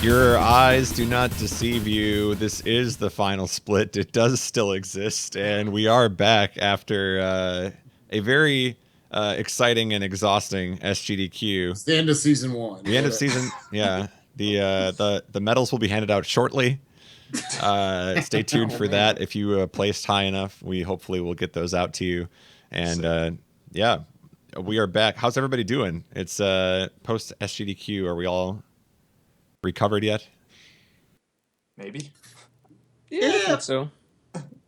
Your eyes do not deceive you. This is the final split. It does still exist, and we are back after a very exciting and exhausting SGDQ. It's the end of season one. The end of season, yeah. The medals will be handed out shortly. Stay tuned for that. If you placed high enough, we hopefully will get those out to you. And yeah, we are back. How's everybody doing? It's post SGDQ. Are we all recovered yet? Maybe. Yeah, I think so.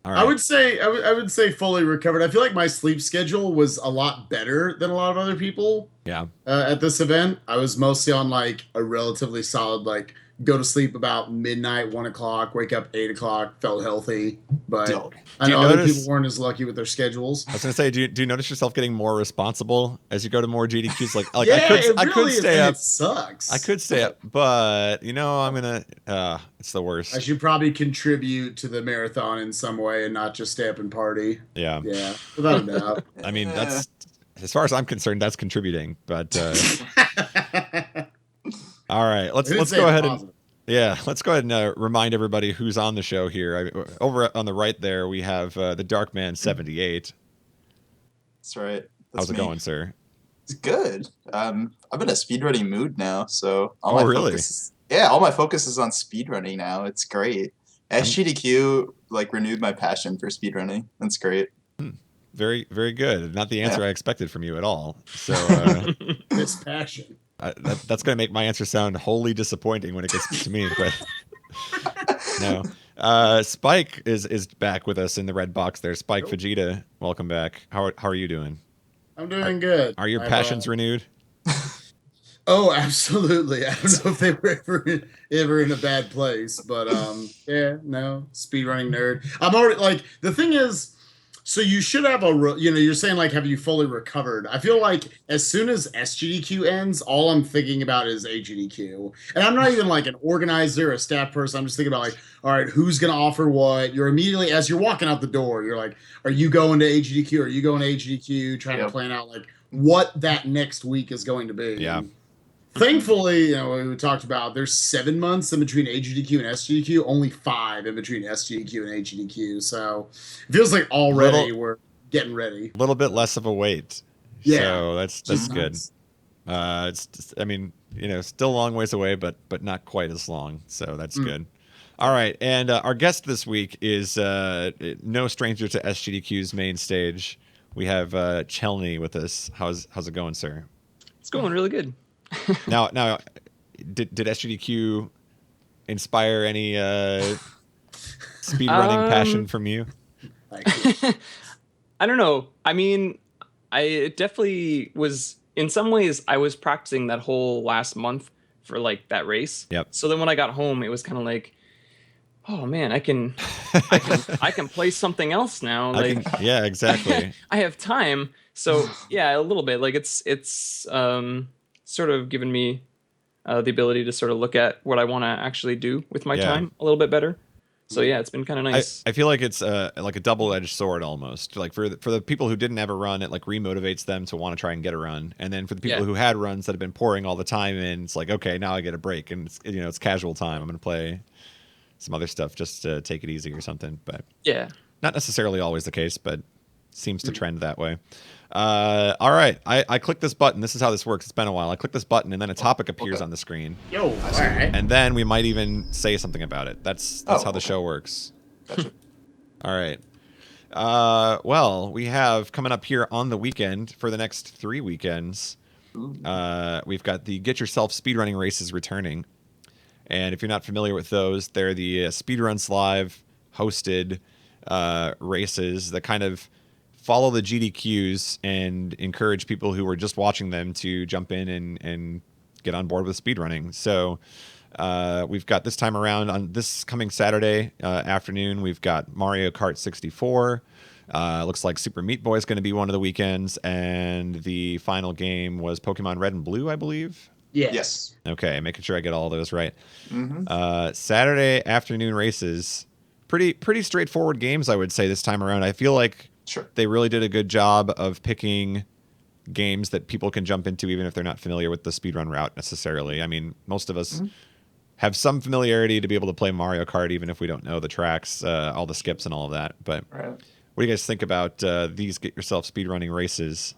All right. I would say fully recovered. I feel like my sleep schedule was a lot better than a lot of other people. Yeah. At this event, I was mostly on like a relatively solid like go to sleep about midnight, 1 o'clock, wake up 8 o'clock, felt healthy. But I know other people weren't as lucky with their schedules. I was gonna say, do you notice yourself getting more responsible as you go to more GDQs? Like Yeah, I could stay up. It sucks. I could stay up, but you know, I'm gonna. It's the worst. I should probably contribute to the marathon in some way and not just stay up and party. Yeah. Yeah, without a doubt. I mean, that's as far as I'm concerned, that's contributing. But all right, let's go ahead and let's go ahead and remind everybody who's on the show here. Over on the right there, we have the Darkman 78. That's right. How's it going, sir? It's good. I'm in a speedrunning mood now, so all my focus is on speedrunning now. It's great. SGDQ renewed my passion for speedrunning. That's great. Very, very good. Not the answer I expected from you at all. So this passion. That's going to make my answer sound wholly disappointing when it gets to me, but no. Spike is back with us in the red box there. Spike Vegeta, welcome back. How are you doing? I'm doing good. Are your passions renewed? Oh, absolutely. I don't know if they were ever in a bad place, but yeah, no, speedrunning nerd. I'm already the thing is, so you should have you're saying have you fully recovered? I feel like as soon as SGDQ ends, all I'm thinking about is AGDQ. And I'm not even an organizer, a staff person. I'm just thinking about all right, who's going to offer what? You're immediately, as you're walking out the door, you're like, are you going to AGDQ? Are you going to AGDQ? Trying to plan out what that next week is going to be. Yeah. And thankfully, we talked about there's 7 months in between AGDQ and SGDQ, only 5 in between SGDQ and AGDQ. So it feels like already we're getting ready. A little bit less of a wait. Yeah. So that's good. It's just, still a long ways away, but not quite as long. So that's good. All right. And our guest this week is no stranger to SGDQ's main stage. We have Chelny with us. How's it going, sir? It's going really good. Now, did SGDQ inspire any speedrunning passion from you? I don't know. I mean, I definitely was. In some ways, I was practicing that whole last month for that race. Yep. So then when I got home, it was kind of oh man, I can play something else now. Yeah, exactly. I have time. So yeah, a little bit. It's sort of given me the ability to sort of look at what I want to actually do with my time a little bit better. So yeah, it's been kind of nice. I feel like it's like a double-edged sword almost. For the people who didn't have a run, it remotivates them to want to try and get a run. And then for the people who had runs that have been pouring all the time in, it's okay, now I get a break, and it's casual time. I'm going to play some other stuff just to take it easy or something. But yeah, not necessarily always the case, but seems to trend that way. All right, I click this button. This is how this works. It's been a while. I click this button, and then a topic appears on the screen. Yo, all right. And then we might even say something about it. That's how the show works. Gotcha. All right. Well, we have coming up here on the weekend for the next 3 weekends. We've got the Get Yourself speedrunning races returning. And if you're not familiar with those, they're the Speedruns Live hosted races that kind of follow the GDQs and encourage people who were just watching them to jump in and get on board with speedrunning. So we've got this time around on this coming Saturday afternoon, we've got Mario Kart 64. Looks like Super Meat Boy is going to be one of the weekends. And the final game was Pokemon Red and Blue, I believe. Yeah. Yes. Okay, making sure I get all those right. Mm-hmm. Saturday afternoon races. Pretty straightforward games, I would say, this time around. I feel like they really did a good job of picking games that people can jump into even if they're not familiar with the speedrun route necessarily. I mean, most of us have some familiarity to be able to play Mario Kart, even if we don't know the tracks, all the skips and all of that. But Right. what do you guys think about these get yourself speedrunning races?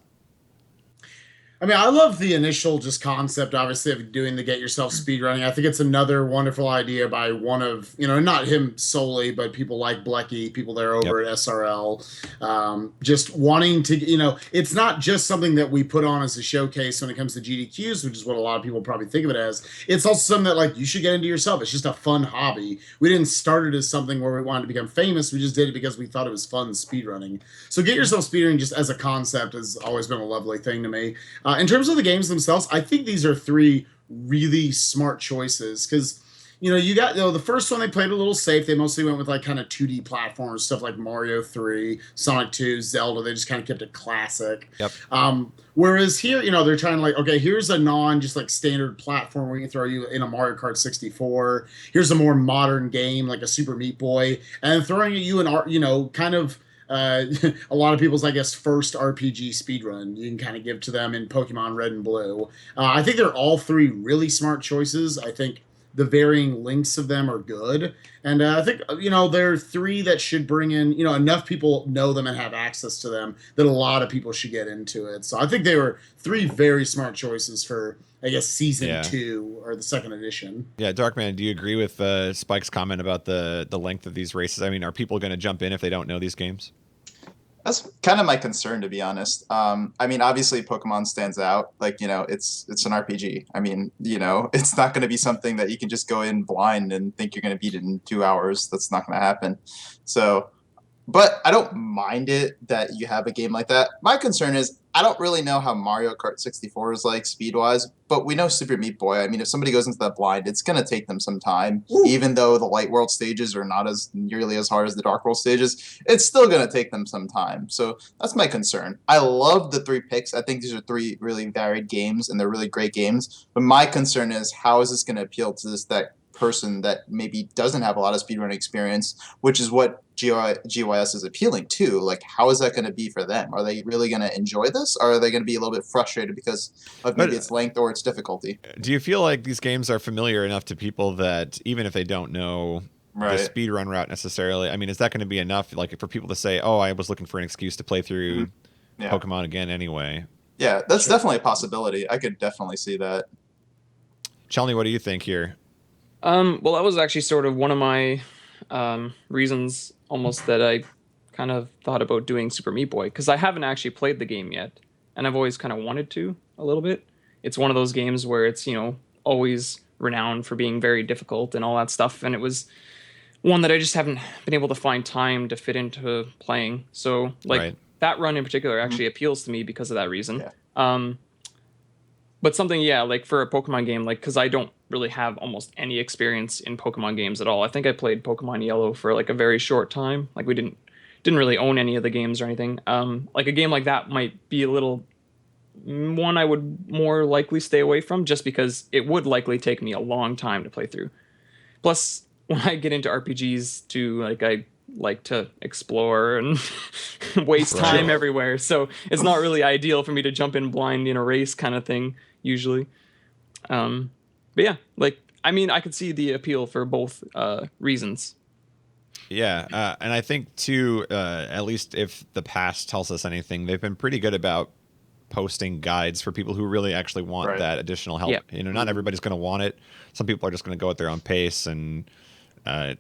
I mean, I love the initial just concept, obviously, of doing the get yourself speedrunning. I think it's another wonderful idea by one of, not him solely, but people like Blecky, people there over at SRL, just wanting to, it's not just something that we put on as a showcase when it comes to GDQs, which is what a lot of people probably think of it as. It's also something that, like, you should get into yourself. It's just a fun hobby. We didn't start it as something where we wanted to become famous. We just did it because we thought it was fun speedrunning. So get yourself speedrunning just as a concept has always been a lovely thing to me. In terms of the games themselves, I think these are three really smart choices because, you got the first one they played a little safe. They mostly went with like kind of 2D platforms, stuff like Mario 3, Sonic 2, Zelda. They just kind of kept it classic. Yep. Whereas here, they're trying to like, okay, here's a just like standard platform where we can throw you in a Mario Kart 64. Here's a more modern game like a Super Meat Boy, and throwing at you an kind of a lot of people's, I guess, first RPG speedrun you can kind of give to them in Pokemon Red and Blue. I think they're all three really smart choices. I think the varying lengths of them are good. And I think, there are three that should bring in, enough people know them and have access to them that a lot of people should get into it. So I think they were three very smart choices for, I guess, season 2 or the second edition. Yeah, Darkman, do you agree with Spike's comment about the length of these races? I mean, are people going to jump in if they don't know these games? That's kind of my concern, to be honest. I mean, obviously, Pokemon stands out. Like, it's an RPG. I mean, it's not going to be something that you can just go in blind and think you're going to beat it in 2 hours. That's not going to happen. So, but I don't mind it that you have a game like that. My concern is I don't really know how Mario Kart 64 is like speed-wise, but we know Super Meat Boy. I mean, if somebody goes into that blind, it's going to take them some time. Ooh. Even though the Light World stages are not as nearly as hard as the Dark World stages, it's still going to take them some time. So that's my concern. I love the 3 picks. I think these are 3 really varied games, and they're really great games. But my concern is how is this going to appeal to that person that maybe doesn't have a lot of speedrunning experience, which is what GYS is appealing to. Like, how is that going to be for them? Are they really going to enjoy this, or are they going to be a little bit frustrated because of maybe its length or its difficulty? Do you feel like these games are familiar enough to people that even if they don't know the speedrun route necessarily, I mean, is that going to be enough, like, for people to say, oh, I was looking for an excuse to play through Pokemon again anyway? Yeah, that's definitely a possibility. I could definitely see that. Chelny, what do you think here? Well, that was actually sort of one of my reasons almost that I kind of thought about doing Super Meat Boy, because I haven't actually played the game yet, and I've always kind of wanted to a little bit. It's one of those games where it's, always renowned for being very difficult and all that stuff, and it was one that I just haven't been able to find time to fit into playing. So, like, that run in particular actually appeals to me because of that reason. Yeah. But something, like for a Pokemon game, like, because I don't really have almost any experience in Pokemon games at all. I think I played Pokemon Yellow for like a very short time. Like, we didn't really own any of the games or anything. Like, a game like that might be a little one I would more likely stay away from, just because it would likely take me a long time to play through. Plus, when I get into RPGs too, like, I like to explore and waste time everywhere. So it's not really ideal for me to jump in blind in a race kind of thing usually. But yeah, like, I mean, I could see the appeal for both reasons. Yeah, and I think too, at least if the past tells us anything, they've been pretty good about posting guides for people who really actually want that additional help. Yeah. Not everybody's going to want it. Some people are just going to go at their own pace and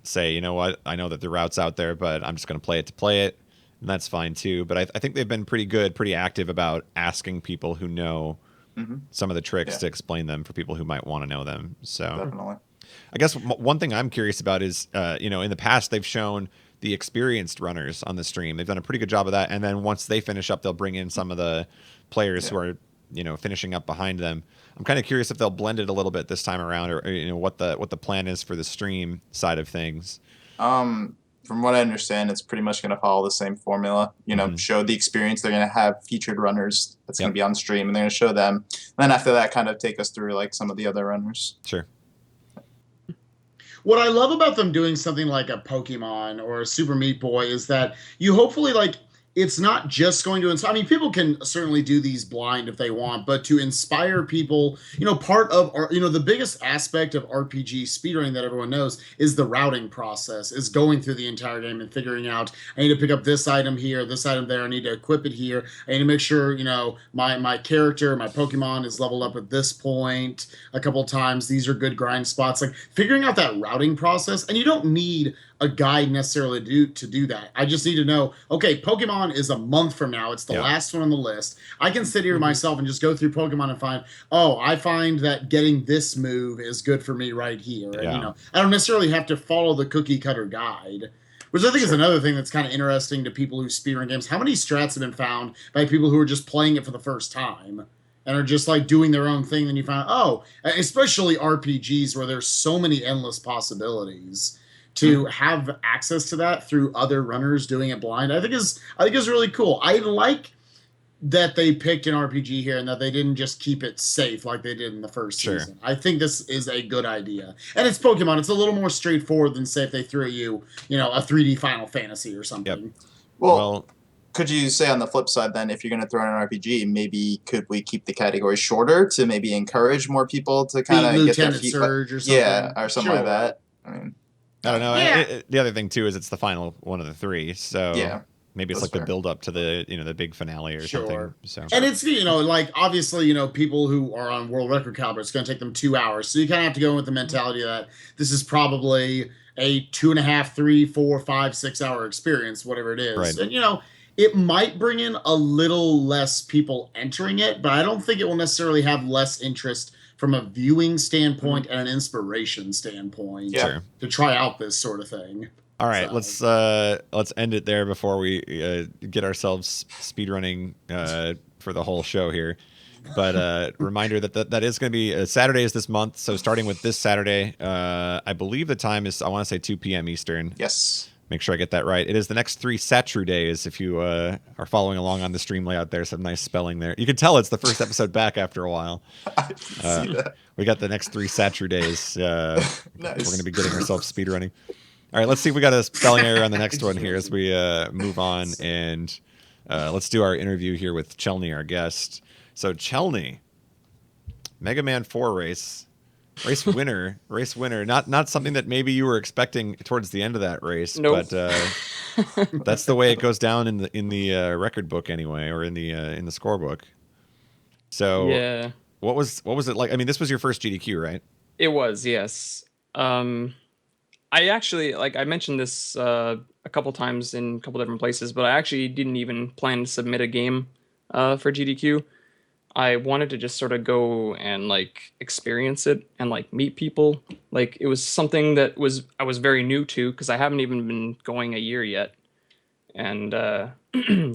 say, you know what, I know that the route's out there, but I'm just going to play it, and that's fine too. But I think they've been pretty good, pretty active about asking people who know some of the tricks to explain them for people who might want to know them. So definitely. I guess one thing I'm curious about is, in the past they've shown the experienced runners on the stream. They've done a pretty good job of that. And then once they finish up, they'll bring in some of the players who are, finishing up behind them. I'm kind of curious if they'll blend it a little bit this time around, or what the plan is for the stream side of things. From what I understand, it's pretty much going to follow the same formula. Show the experience. They're going to have featured runners that's going to be on stream, and they're going to show them. And then after that, kind of take us through like some of the other runners. Sure. What I love about them doing something like a Pokemon or a Super Meat Boy is that you hopefully, like, it's not just going to inspire. I mean, people can certainly do these blind if they want, but to inspire people, part of the biggest aspect of RPG speedrunning that everyone knows is the routing process, is going through the entire game and figuring out, I need to pick up this item here, this item there, I need to equip it here, I need to make sure, my character, my Pokemon is leveled up at this point a couple times. These are good grind spots. Like figuring out that routing process, and you don't need a guide necessarily to do that. I just need to know, okay, Pokemon is a month from now. It's the last one on the list. I can sit here myself and just go through Pokemon and find, I find that getting this move is good for me right here. And, I don't necessarily have to follow the cookie cutter guide. Which I think is another thing that's kind of interesting to people who speedrun games. How many strats have been found by people who are just playing it for the first time and are just like doing their own thing? Then you find, especially RPGs where there's so many endless possibilities. To have access to that through other runners doing it blind, I think is really cool. I like that they picked an RPG here and that they didn't just keep it safe like they did in the first season. I think this is a good idea. And it's Pokemon. It's a little more straightforward than, say, if they threw you, a 3D Final Fantasy or something. Yep. Well, could you say on the flip side then, if you're going to throw in an RPG, maybe could we keep the category shorter to maybe encourage more people to kind of get their feet Surge or something? Yeah, or something like that. I mean, I don't know. Yeah. The other thing too is it's the final one of the three, so maybe it's that's like fair. the build up to the the big finale or something. So And it's like obviously people who are on world record caliber, it's going to take them 2 hours, so you kind of have to go with the mentality that this is probably a 2.5, 3, 4, 5, 6 hour experience, whatever it is. Right. And it might bring in a little less people entering it, but I don't think it will necessarily have less interest from a viewing standpoint and an inspiration standpoint to try out this sort of thing. All right, let's end it there before we get ourselves speedrunning for the whole show here. But reminder that is going to be Saturdays this month. So starting with this Saturday, I believe the time is, I want to say 2 p.m. Eastern. Yes. Make sure I get that right. It is the next 3 Satru days. If you are following along on the stream layout, there's some nice spelling there. You can tell it's the first episode back after a while. I see that. We got the next 3 Satru days. Nice. We're going to be getting ourselves speedrunning. All right, let's see if we got a spelling error on the next one here as we move on. And let's do our interview here with Chelny, our guest. So Chelny, Mega Man 4 race winner, not something that maybe you were expecting towards the end of that race, nope. But that's the way it goes down in the record book anyway, or in the scorebook. So yeah, what was it like? I mean, this was your first GDQ, right? It was, yes. I actually, I mentioned this a couple times in a couple different places, but I actually didn't even plan to submit a game for GDQ. I wanted to just sort of go and experience it and meet people. It was something that I was very new to, because I haven't even been going a year yet, and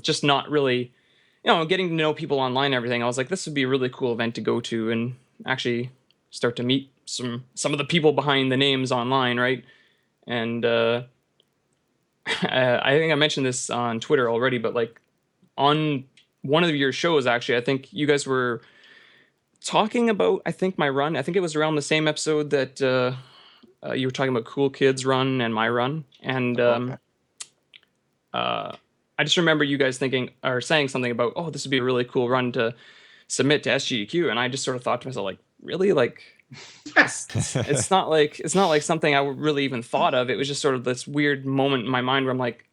just not really, getting to know people online and everything. I was like, this would be a really cool event to go to and actually start to meet some of the people behind the names online, right? And I think I mentioned this on Twitter already, but on one of your shows, actually, I think you guys were talking about, my run. I think it was around the same episode that you were talking about Cool Kids run and my run. And I just remember you guys thinking or saying something about, this would be a really cool run to submit to SGDQ. And I just sort of thought to myself, really? It's not like something I really even thought of. It was just sort of this weird moment in my mind where I'm like,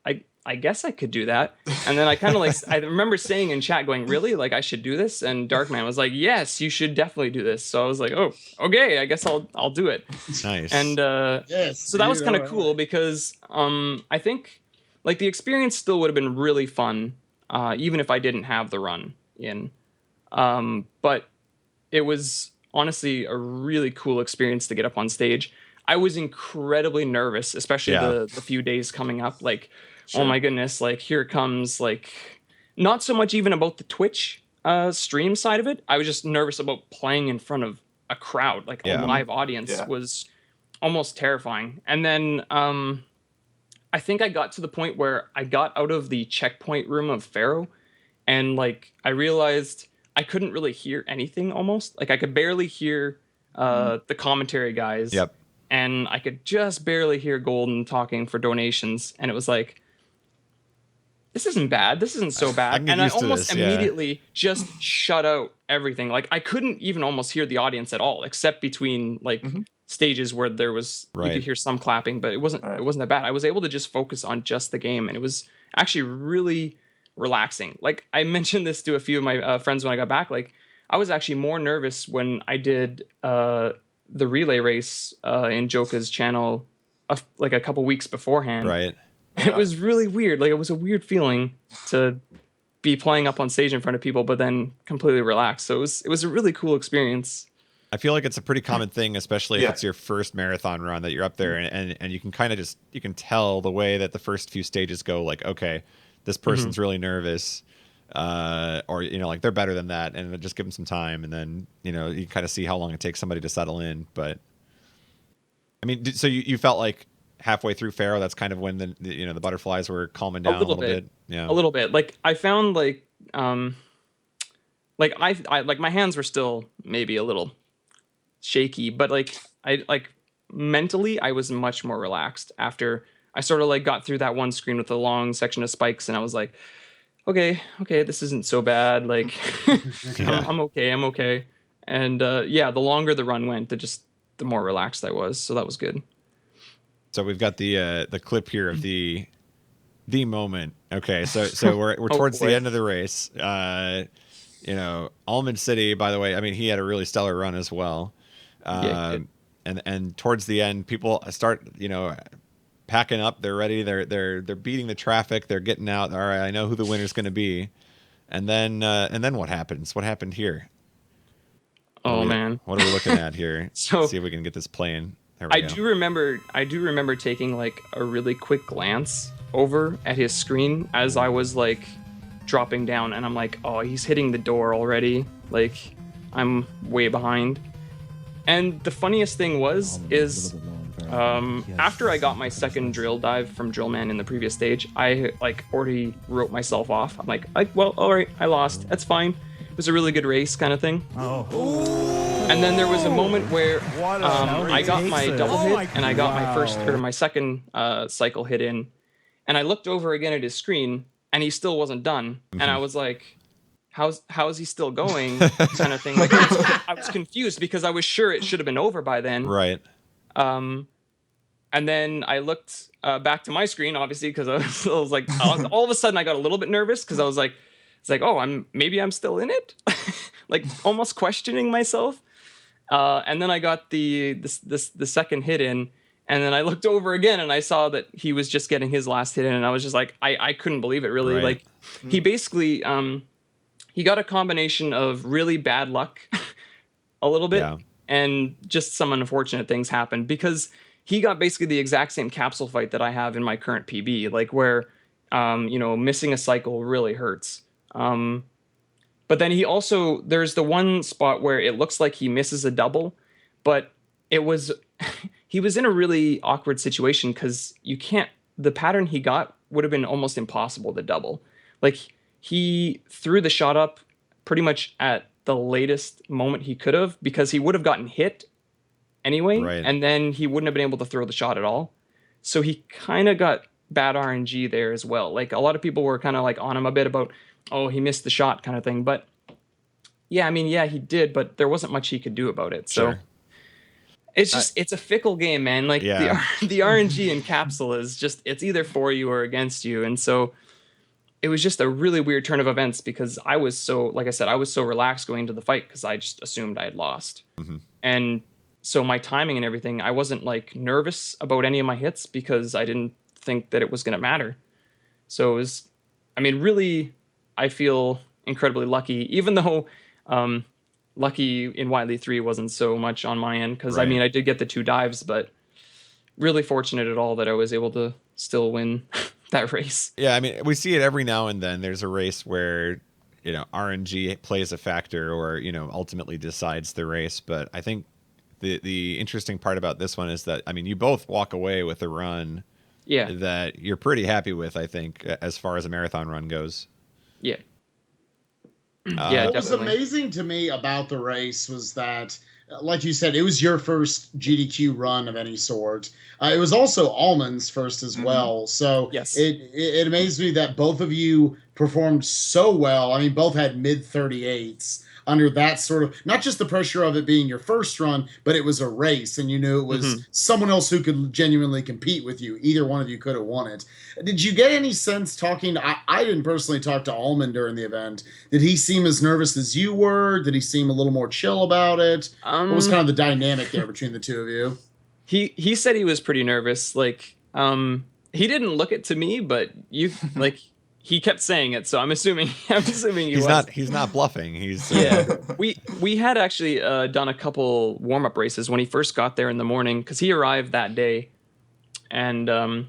I guess I could do that. And then I kind of I remember saying in chat going, really? I should do this? And Darkman was like, yes, you should definitely do this. So I was like, oh, okay, I guess I'll do it. Nice. And yes, so that was kind of cool because I think the experience still would have been really fun, even if I didn't have the run in. But it was honestly a really cool experience to get up on stage. I was incredibly nervous, especially the few days coming up. Sure. Oh my goodness, here it comes. Not so much even about the Twitch stream side of it. I was just nervous about playing in front of a crowd, a live audience was almost terrifying. And then I think I got to the point where I got out of the checkpoint room of Pharaoh, and I realized I couldn't really hear anything almost. I could barely hear the commentary guys. Yep. And I could just barely hear Golden talking for donations. And it was this isn't bad. This isn't so I bad. can get And I used to almost this, yeah. immediately just shut out everything. Like I couldn't even almost hear the audience at all, except between like stages where there was you Right. could hear some clapping, but it wasn't that bad. I was able to just focus on just the game, and it was actually really relaxing. Like I mentioned this to a few of my friends when I got back. Like I was actually more nervous when I did the relay race in Joka's channel like a couple weeks beforehand. Right. It was really weird. Like it was a weird feeling to be playing up on stage in front of people, but then completely relaxed. So it was a really cool experience. I feel like it's a pretty common thing, especially if Yeah. it's your first marathon run, that you're up there and you can kind of just, you can tell the way that the first few stages go, like, okay, this person's really nervous, or, you know, like they're better than that, and just give them some time. And then, you know, you kind of see how long it takes somebody to settle in. But I mean, so you felt like halfway through Pharaoh, that's kind of when the you know, the butterflies were calming down a little bit. Yeah. A little bit. Like I found like I like my hands were still maybe a little shaky, but like I like mentally I was much more relaxed after I sort of like got through that one screen with a long section of spikes, and I was like, okay, this isn't so bad. Like I'm okay. And yeah, the longer the run went, the more relaxed I was. So that was good. So we've got the clip here of the moment. Okay, so we're Oh, towards boy. the end of the race. You know, Almond City, by the way, I mean, he had a really stellar run as well. Yeah, And towards the end, people start, you know, packing up. They're ready. They're beating the traffic. They're getting out. All right, I know who the winner's going to be. And then what happens? What happened here? Oh man. What are we looking at here? So- see if we can get this playing. There we I go. do remember taking like a really quick glance over at his screen as I was like dropping down, and I'm like, oh, he's hitting the door already. Like I'm way behind. And the funniest thing is after I got my second drill dive from Drillman in the previous stage, I like already wrote myself off. I'm like, well, all right, I lost. That's fine. It was a really good race, kind of thing. And then there was a moment where I got my double hit, and I got my second cycle hit in, and I looked over again at his screen, and he still wasn't done. And I was like, how is he still going? Kind of thing. Like I was confused because I was sure it should have been over by then. Right. And then I looked back to my screen, obviously, because I was like, all of a sudden I got a little bit nervous because I was like, it's like, oh, I'm still in it, like almost questioning myself. And then I got the second hit in, and then I looked over again and I saw that he was just getting his last hit in, and I was just like, I couldn't believe it, really. Right. Like he basically he got a combination of really bad luck, a little bit, Yeah. and just some unfortunate things happened because he got basically the exact same capsule fight that I have in my current PB, like where you know, missing a cycle really hurts. But then there's the one spot where it looks like he misses a double, but he was in a really awkward situation because the pattern he got would have been almost impossible to double. Like he threw the shot up pretty much at the latest moment he could have, because he would have gotten hit anyway, Right. and then he wouldn't have been able to throw the shot at all. So he kind of got bad RNG there as well. Like a lot of people were kind of like on him a bit about, oh, he missed the shot kind of thing. But yeah, I mean, yeah, he did, but there wasn't much he could do about it. So Sure. it's just, it's a fickle game, man. Like Yeah. the RNG in Capsule is just, it's either for you or against you. And so it was just a really weird turn of events because I was so, like I said, I was so relaxed going into the fight because I just assumed I had lost. Mhm. And so my timing and everything, I wasn't like nervous about any of my hits because I didn't think that it was going to matter. So it was, I mean, really, I feel incredibly lucky, even though lucky in Wily 3 wasn't so much on my end, because I Right. mean, I did get the 2 dives, but really fortunate at all that I was able to still win that race. Yeah, I mean, we see it every now and then. There's a race where, you know, RNG plays a factor or, you know, ultimately decides the race. But I think the interesting part about this one is that, I mean, you both walk away with a run Yeah, that you're pretty happy with, I think, as far as a marathon run goes. yeah. Uh, Yeah, What was definitely. amazing to me about the race was that like you said, it was your first GDQ run of any sort. It was also Almond's first as well. So Yes. it amazed me that both of you performed so well. I mean, both had mid 38s under that sort of, not just the pressure of it being your first run, but it was a race and you knew it was someone else who could genuinely compete with you. Either one of you could have won it. Did you get any sense talking? I didn't personally talk to Almond during the event. Did he seem as nervous as you were? Did he seem a little more chill about it? What was kind of the dynamic there between the two of you? He said he was pretty nervous. Like, he didn't look it to me, but you like he kept saying it, so I'm assuming he's not bluffing. He's yeah. We had actually done a couple warm-up races when he first got there in the morning, because he arrived that day, and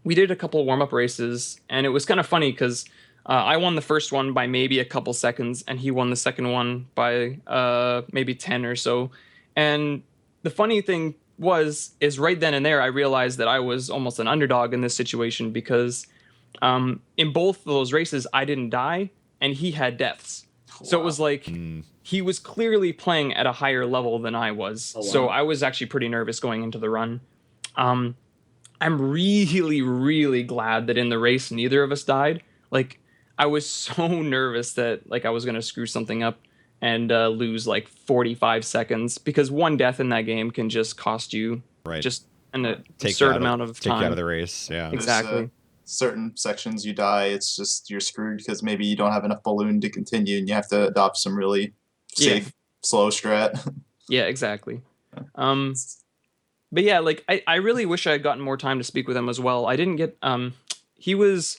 we did a couple warm-up races, and it was kind of funny because I won the first one by maybe a couple seconds, and he won the second one by maybe 10 or so. And the funny thing is right then and there I realized that I was almost an underdog in this situation, because in both of those races I didn't die and he had deaths. So it was like he was clearly playing at a higher level than I was. So I was actually pretty nervous going into the run. I'm really, really glad that in the race neither of us died. Like, I was so nervous that like I was gonna screw something up and lose like 45 seconds, because one death in that game can just cost you just an absurd amount of time. Take you out of the race. Yeah, exactly. Certain sections you die, it's just you're screwed because maybe you don't have enough balloon to continue, and you have to adopt some really safe slow strat. Yeah, exactly. But yeah, like I really wish I had gotten more time to speak with him as well. I didn't get he was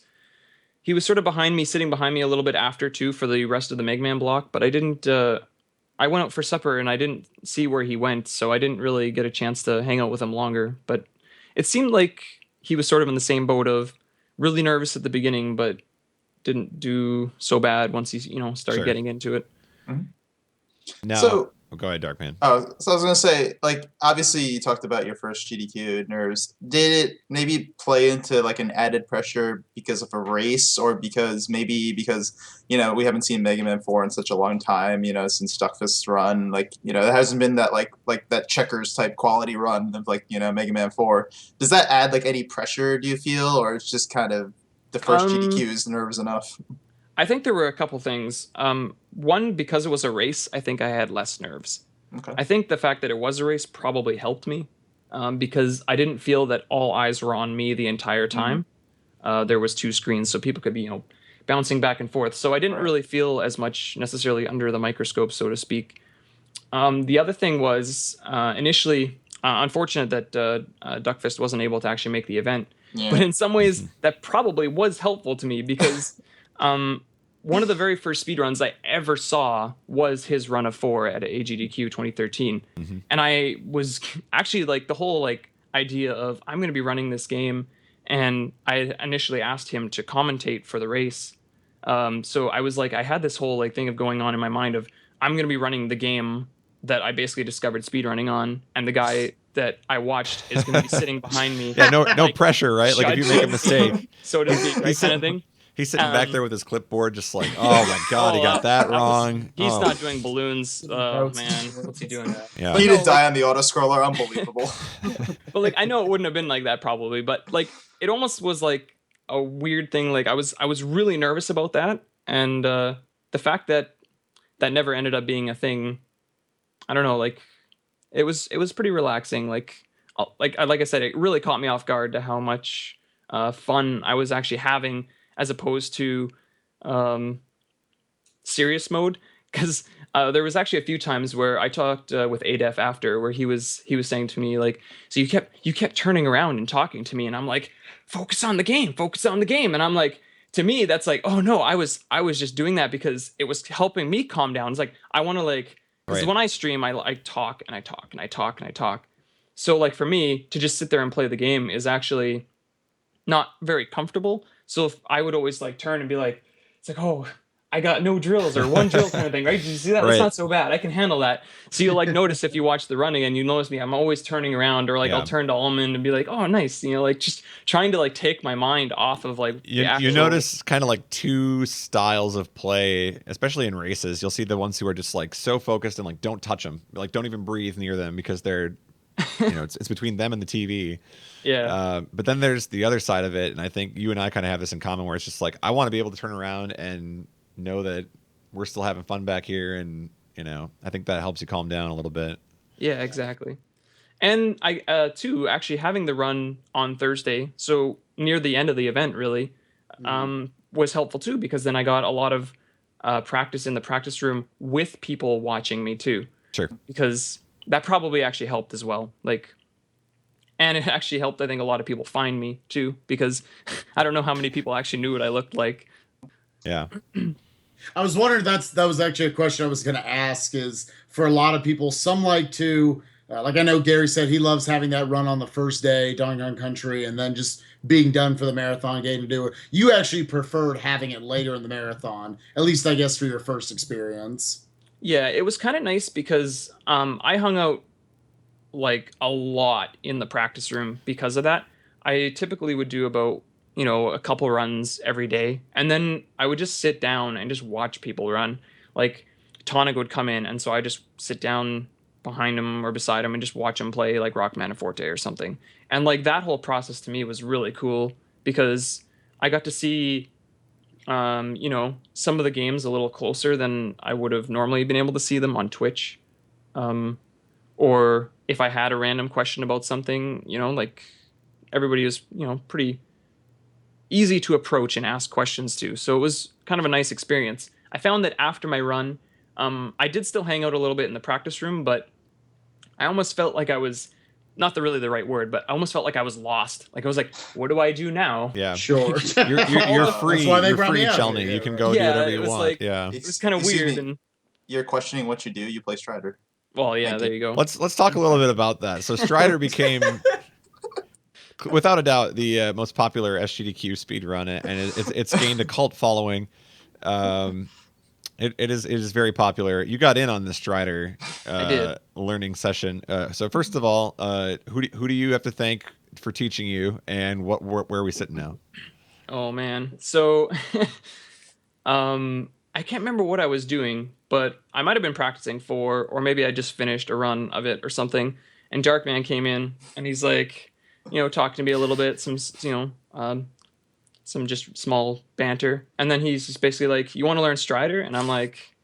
sort of behind me, sitting behind me a little bit after too for the rest of the Mega Man block, but I didn't I went out for supper and I didn't see where he went, so I didn't really get a chance to hang out with him longer. But it seemed like he was sort of in the same boat of really nervous at the beginning, but didn't do so bad once he started getting into it. Now, so go ahead, Darkman. Oh, so I was gonna say, like, obviously you talked about your first GDQ nerves. Did it maybe play into like an added pressure because of a race, or because we haven't seen Mega Man 4 in such a long time, since Duckfist's run, like, there hasn't been that like that checkers type quality run of like, Mega Man 4. Does that add like any pressure, do you feel, or it's just kind of the first GDQ is nerves enough? I think there were a couple things. One, because it was a race, I think I had less nerves. Okay. I think the fact that it was a race probably helped me, because I didn't feel that all eyes were on me the entire time. There was two screens, so people could be, bouncing back and forth. So I didn't really feel as much necessarily under the microscope, so to speak. The other thing was initially unfortunate that Duckfist wasn't able to actually make the event. Yeah. But in some ways, that probably was helpful to me, because one of the very first speedruns I ever saw was his run of 4 at AGDQ 2013. And I was actually like, the whole like idea of I'm going to be running this game, and I initially asked him to commentate for the race. So I was like, I had this whole like thing of going on in my mind of I'm going to be running the game that I basically discovered speedrunning on, and the guy that I watched is going to be sitting behind me. Yeah, no like, pressure, right? Like if you make a mistake, so to speak, right, kind of thing. He's sitting back there with his clipboard, just like, oh my god, he got that wrong. He's not doing balloons. Oh man, what's he doing? Yeah. He didn't die on the auto scroller. Unbelievable. But like, I know it wouldn't have been like that probably, but like, it almost was like a weird thing. Like I was really nervous about that, and the fact that never ended up being a thing. I don't know. Like, it was pretty relaxing. Like I said, it really caught me off guard to how much fun I was actually having, as opposed to serious mode, because there was actually a few times where I talked with ADEF after, where he was saying to me like, so you kept turning around and talking to me, and I'm like, focus on the game, and I'm like, to me that's like, oh no, I was just doing that because it was helping me calm down. It's like, I want to like, because when I stream, I talk and I talk and I talk and I talk. So like for me to just sit there and play the game is actually not very comfortable. So if I would always like turn and be like, it's like, oh, I got no drills or one drill kind of thing, right? Did you see that? Right. That's not so bad. I can handle that. So you'll like notice if you watch the running and you notice me, I'm always turning around, or like Yeah. I'll turn to Almond and be like, oh, nice. You know, like just trying to like take my mind off of like You, the actual... you notice kind of like two styles of play, especially in races. You'll see the ones who are just like so focused and like don't touch them, like don't even breathe near them because they're, you know, it's between them and the TV. Yeah. But then there's the other side of it, and I think you and I kind of have this in common, where it's just like I want to be able to turn around and know that we're still having fun back here, and you know, I think that helps you calm down a little bit. Yeah, exactly. And I too actually having the run on Thursday, so near the end of the event really, was helpful too, because then I got a lot of practice in the practice room with people watching me too, Sure. because that probably actually helped as well. Like, and it actually helped, I think, a lot of people find me too, because I don't know how many people actually knew what I looked like. Yeah. I was wondering, that was actually a question I was going to ask, is for a lot of people, some like to, like I know Gary said he loves having that run on the first day, Dongan Country, and then just being done for the marathon, getting to do it. You actually preferred having it later in the marathon, at least I guess for your first experience. Yeah, it was kind of nice because I hung out like a lot in the practice room because of that. I typically would do about, you know, a couple runs every day, and then I would just sit down and just watch people run. Like Tonic would come in, and so I just sit down behind him or beside him and just watch him play like Rock Forte or something. And like that whole process to me was really cool because I got to see you know, some of the games a little closer than I would have normally been able to see them on Twitch. Or if I had a random question about something, you know, like everybody was, you know, pretty easy to approach and ask questions to. So it was kind of a nice experience. I found that after my run, I did still hang out a little bit in the practice room, but I almost felt like I was, not really the right word, but I almost felt like I was lost. Like I was like, what do I do now? Yeah. Sure. You're free. That's why they You're brought free, me out Chelney. here. You can go Yeah, do whatever it you was want. like- Yeah. It was kind of Excuse weird. me. And You're questioning what you do. You play Strider. well, yeah, Thank there you. you go. Let's talk a little bit about that. So Strider became, without a doubt, the most popular SGDQ speed run, and it's gained a cult following. It is very popular. You got in on the Strider I did. learning session. So first of all, who do you have to thank for teaching you, and where are we sitting now? Oh man. So I can't remember what I was doing, but I might have been practicing for, or maybe I just finished a run of it or something. And Darkman came in and he's like, you know, talking to me a little bit, some, you know, some just small banter. And then he's just basically like, you want to learn Strider? And I'm like,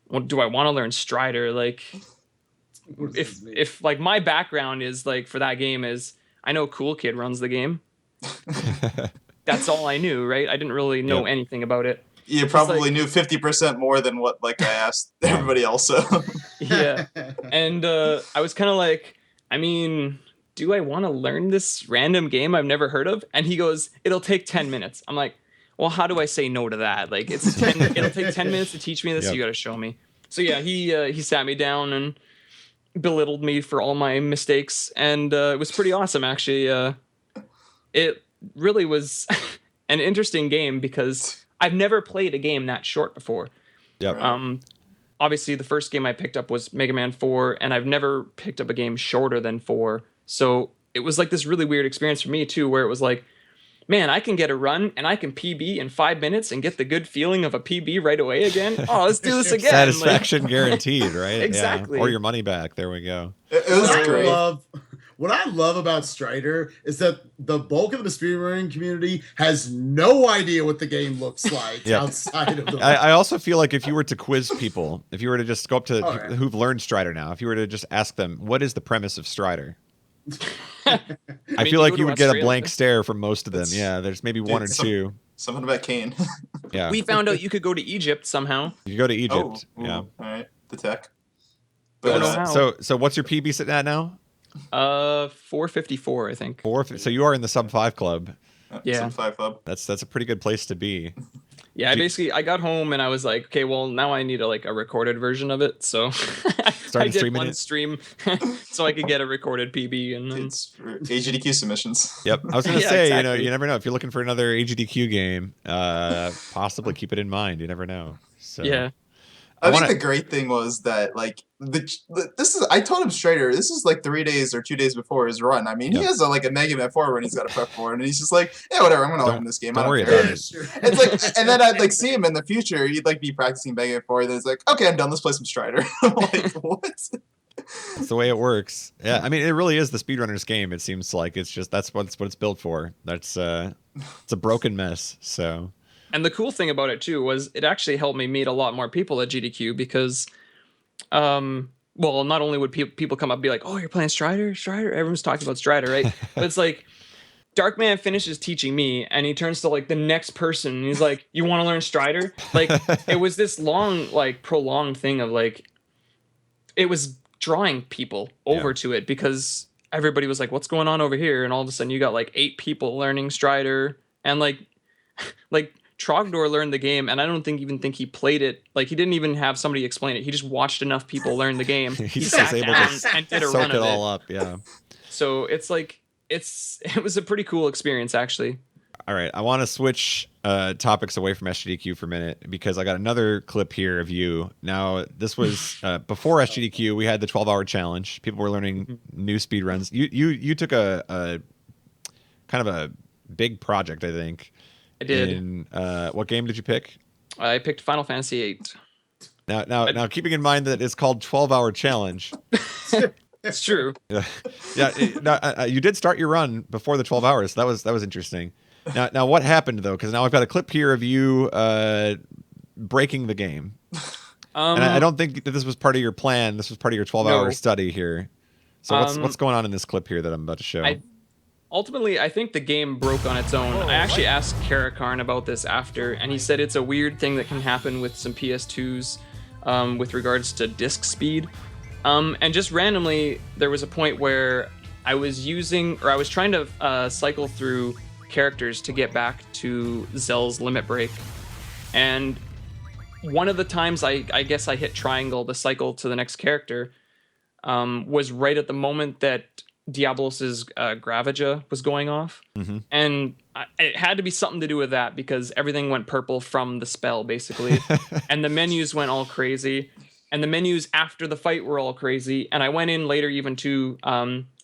well, do I want to learn Strider? Like, if like my background is like for that game is I know Cool Kid runs the game. That's all I knew, right? I didn't really know Yep. anything about it. You probably knew 50% more than what like I asked everybody else. So. Yeah. And I was kind of like, I mean, do I want to learn this random game I've never heard of? And he goes, it'll take 10 minutes. I'm like, well, how do I say no to that? Like, it'll take 10 minutes to teach me this. Yep. You got to show me. So yeah, he sat me down and belittled me for all my mistakes, and it was pretty awesome actually. It really was an interesting game because I've never played a game that short before. Yep. Obviously the first game I picked up was Mega Man 4, and I've never picked up a game shorter than 4. So it was like this really weird experience for me too, where it was like, man, I can get a run and I can PB in 5 minutes and get the good feeling of a PB right away again. Oh, let's do this again. Satisfaction guaranteed, right? Exactly. Yeah. Or your money back. There we go. It was great. What I love about Strider is that the bulk of the speedrunning community has no idea what the game looks like Yep. outside of the. I also feel like if you were to quiz people, if you were to just go up to Oh, people yeah. who've learned Strider now, if you were to just ask them, what is the premise of Strider? I mean, feel like go you to would get a Australia. blank stare from most of them. It's- Yeah, there's maybe one or it's two. Something about Kane. Yeah. We found out you could go to Egypt somehow. You go to Oh, Egypt. ooh, Yeah. all right. The tech. Don't But know how. So what's your PB sitting at now? 454, I think. So you are in the sub 5 club. Yeah. Sub 5 club. That's a pretty good place to be. Yeah, I got home and I was like, okay, well now I need a recorded version of it. So I Started did streaming one it. stream so I could get a recorded PB and then It's for AGDQ submissions. Yep. I was gonna Yeah, say, exactly. you never know if you're looking for another AGDQ game. Possibly keep it in mind. You never know. So yeah. I think wanna- the great thing was that like I told him straighter. This is like 3 days or 2 days before his run. I mean, Yep. he has a Mega Man 4 run he's got to prep for, and he's just like, yeah, whatever. I'm gonna Don't- open this game. don't I don't worry care. about it. It's like, and then I'd like see him in the future. He'd like be practicing Mega Man 4. Then it's like, okay, I'm done. Let's play some Strider. I'm like, what? That's the way it works. Yeah, I mean, it really is the speedrunner's game. It seems like it's just that's what it's built for. That's it's a broken mess. So And the cool thing about it too was it actually helped me meet a lot more people at GDQ because, well, not only would people come up and be like, "Oh, you're playing Strider, Strider." Everyone's talking about Strider, right? But it's like Darkman finishes teaching me, and he turns to like the next person, and he's like, "You want to learn Strider?" Like it was this long, like prolonged thing of like, it was drawing people over to it because everybody was like, "What's going on over here?" And all of a sudden, you got like 8 people learning Strider, and like Trogdor learned the game, and I don't even think he played it. Like he didn't even have somebody explain it. He just watched enough people learn the game. He just sat was able down to and did a soak run it of all it. up. Yeah. So it's like it was a pretty cool experience actually. All right, I want to switch topics away from SGDQ for a minute because I got another clip here of you. Now, this was before SGDQ. We had the 12-hour challenge. People were learning new speed runs. You took a kind of a big project, I think. I did. In, what game did you pick? I picked Final Fantasy VIII. Now, keeping in mind that it's called 12-hour challenge. It's true. You did start your run before the 12 hours. So that was interesting. Now what happened though? Because now I've got a clip here of you breaking the game, and I don't think that this was part of your plan. This was part of your 12-hour No. study here. So what's going on in this clip here that I'm about to show? Ultimately, I think the game broke on its own. I actually asked Karakarn about this after, and he said it's a weird thing that can happen with some PS2s with regards to disk speed. And just randomly, there was a point where I was trying to cycle through characters to get back to Zell's Limit Break. And one of the times I guess I hit triangle to cycle to the next character was right at the moment that Diabolos's Gravaja was going off. Mm-hmm. And it had to be something to do with that because everything went purple from the spell, basically. And the menus went all crazy. And the menus after the fight were all crazy. And I went in later even to,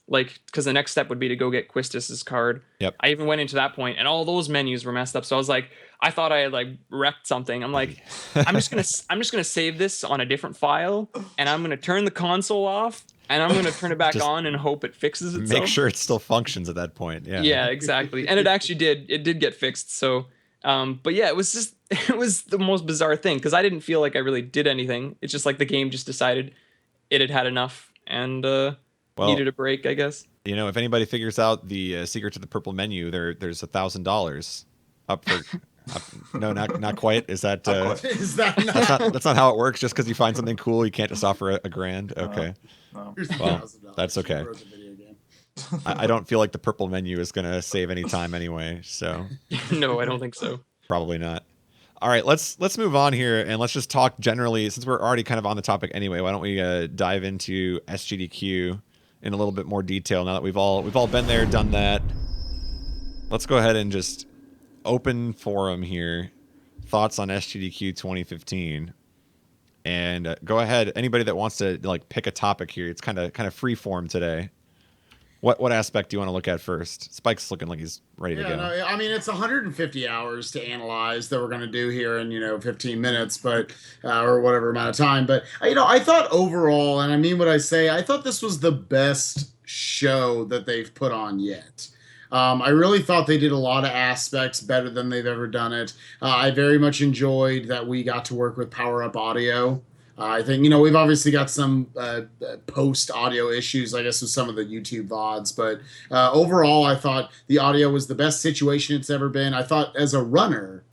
because the next step would be to go get Quistis's card. Yep. I even went into that point, and all those menus were messed up. So I was like, I thought I had like wrecked something. I'm like, I'm just gonna save this on a different file, and I'm gonna turn the console off, and I'm gonna turn it back Just on and hope it fixes itself. Make sure it still functions at that point. Yeah. Yeah, exactly. And it actually did. It did get fixed. So, but yeah, it was the most bizarre thing because I didn't feel like I really did anything. It's just like the game just decided it had enough and needed a break, I guess. You know, if anybody figures out the secret to the purple menu, there's $1,000 up for. No, not quite. Is that? Is that That's not how it works. Just because you find something cool, you can't just offer a grand. Okay. No. Well, that's okay. I don't feel like the purple menu is going to save any time anyway, so No, I don't think so. probably not. All right, let's move on here and let's just talk generally since we're already kind of on the topic anyway. Why don't we dive into SGDQ in a little bit more detail now that we've all been there, done that. Let's go ahead and just open forum here. Thoughts on SGDQ 2015. And go ahead, anybody that wants to like pick a topic here. It's kind of free form today. What aspect do you want to look at first? Spike's looking like he's ready to go. No, I mean, it's 150 hours to analyze that we're going to do here in 15 minutes, but or whatever amount of time. But I thought overall, and I mean what I say, I thought this was the best show that they've put on yet. I really thought they did a lot of aspects better than they've ever done it. I very much enjoyed that we got to work with Power Up Audio. I think, we've obviously got some post audio issues, I guess, with some of the YouTube VODs. But overall, I thought the audio was the best situation it's ever been. I thought as a runner,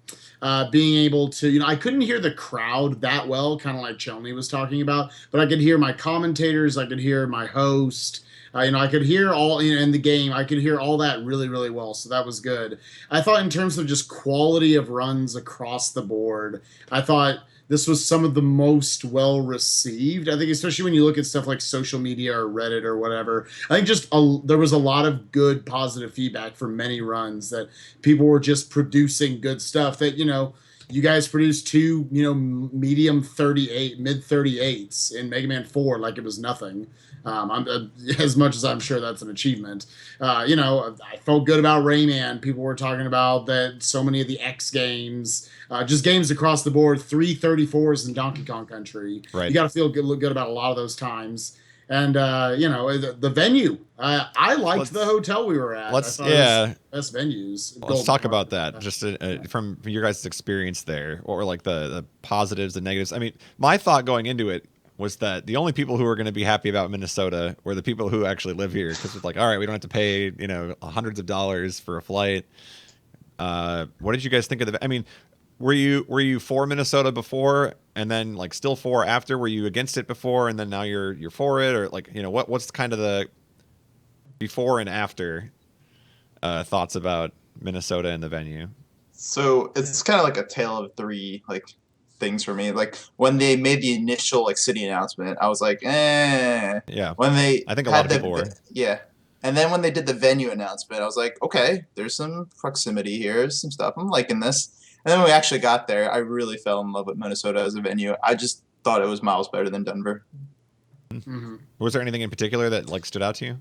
being able to, I couldn't hear the crowd that well, kind of like Chelney was talking about, but I could hear my commentators. I could hear my host. I could hear all in the game. I could hear all that really, really well. So that was good. I thought in terms of just quality of runs across the board, I thought this was some of the most well received. I think, especially when you look at stuff like social media or Reddit or whatever. I think there was a lot of good positive feedback for many runs that people were just producing good stuff. That you guys produced two medium 38, mid 38s in Mega Man 4 like it was nothing. As much as I'm sure that's an achievement. I felt good about Rayman. People were talking about that so many of the X games, just games across the board, 334s in Donkey Kong Country. Right. You got to feel good about a lot of those times. And the venue, I liked the hotel we were at. Let's best venues. Let's talk about that. Just from your guys' experience there. What were like the positives, the negatives? I mean, my thought going into it was that the only people who are going to be happy about Minnesota were the people who actually live here, because it's like, all right, we don't have to pay hundreds of dollars for a flight. What did you guys think of the? I mean, were you for Minnesota before, and then like still for after? Were you against it before, and then now you're for it, or like what's kind of the before and after thoughts about Minnesota and the venue? So it's kind of like a tale of three things for me. Like when they made the initial city announcement, I was like, eh. Yeah. When they I think a lot of people were. Yeah. And then when they did the venue announcement, I was like, okay, there's some proximity here, there's some stuff. I'm liking this. And then when we actually got there, I really fell in love with Minnesota as a venue. I just thought it was miles better than Denver. Mm-hmm. Was there anything in particular that stood out to you?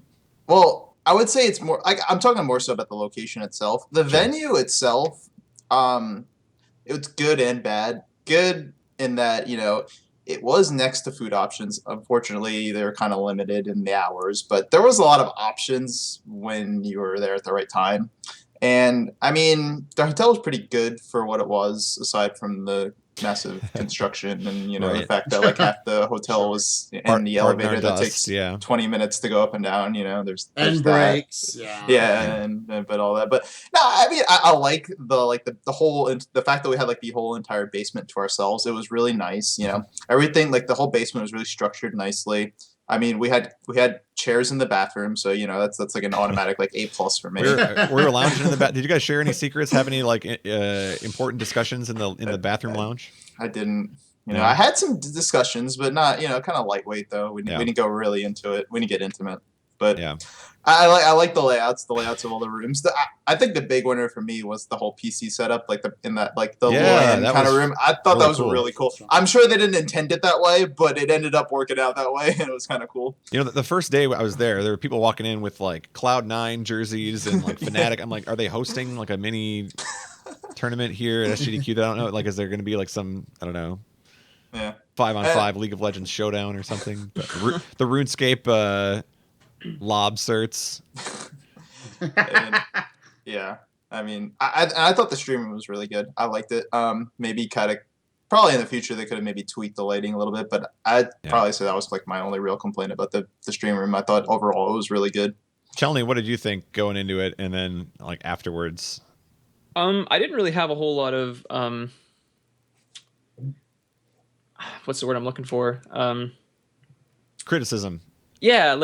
Well, I would say it's more I'm talking more so about the location itself. The venue itself, it was good and bad. Good in that, it was next to food options. Unfortunately, they were kind of limited in the hours, but there was a lot of options when you were there at the right time. And I mean, the hotel was pretty good for what it was, aside from the massive construction and Right. the fact that half the hotel was in the elevator that takes 20 minutes to go up and down. There's and that. breaks. Yeah, and but all that. But no, I mean, I like the whole the fact that we had the whole entire basement to ourselves. It was really nice. Everything the whole basement was really structured nicely. I mean, we had chairs in the bathroom, so that's an automatic A+ for me. We were lounging in the bath. Did you guys share any secrets? Have any important discussions in the bathroom lounge? I didn't. Yeah. I had some discussions, but not kind of lightweight though. We didn't go really into it. We didn't get intimate, but yeah. I like the layouts of all the rooms. I think the big winner for me was the whole PC setup, in that LAN kind of room. I thought that was really cool. I'm sure they didn't intend it that way, but it ended up working out that way, and it was kind of cool. The first day I was there were people walking in with Cloud9 jerseys and Fnatic. I'm like, are they hosting a mini tournament here at SGDQ that I don't know? Is there going to be some, I don't know, 5-on-5 League of Legends showdown or something? The RuneScape lob certs. Yeah, I mean, I thought the streaming was really good. I liked it. Maybe probably in the future they could have maybe tweaked the lighting a little bit, but I'd probably say that was my only real complaint about the stream room. I thought overall it was really good. Chelney, what did you think going into it and then afterwards? I didn't really have a whole lot of what's the word I'm looking for? Criticism. Yeah,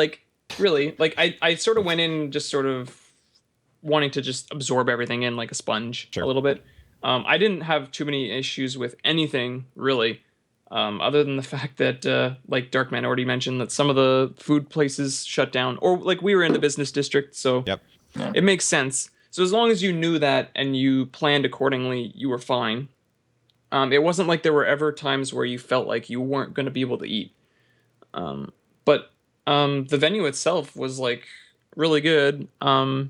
really, I sort of went in just sort of wanting to just absorb everything in like a sponge a little bit. I didn't have too many issues with anything really, other than the fact that like Darkman already mentioned that some of the food places shut down, or we were in the business district, so it makes sense. So as long as you knew that and you planned accordingly, you were fine. It wasn't like there were ever times where you felt like you weren't going to be able to eat. But the venue itself was really good. I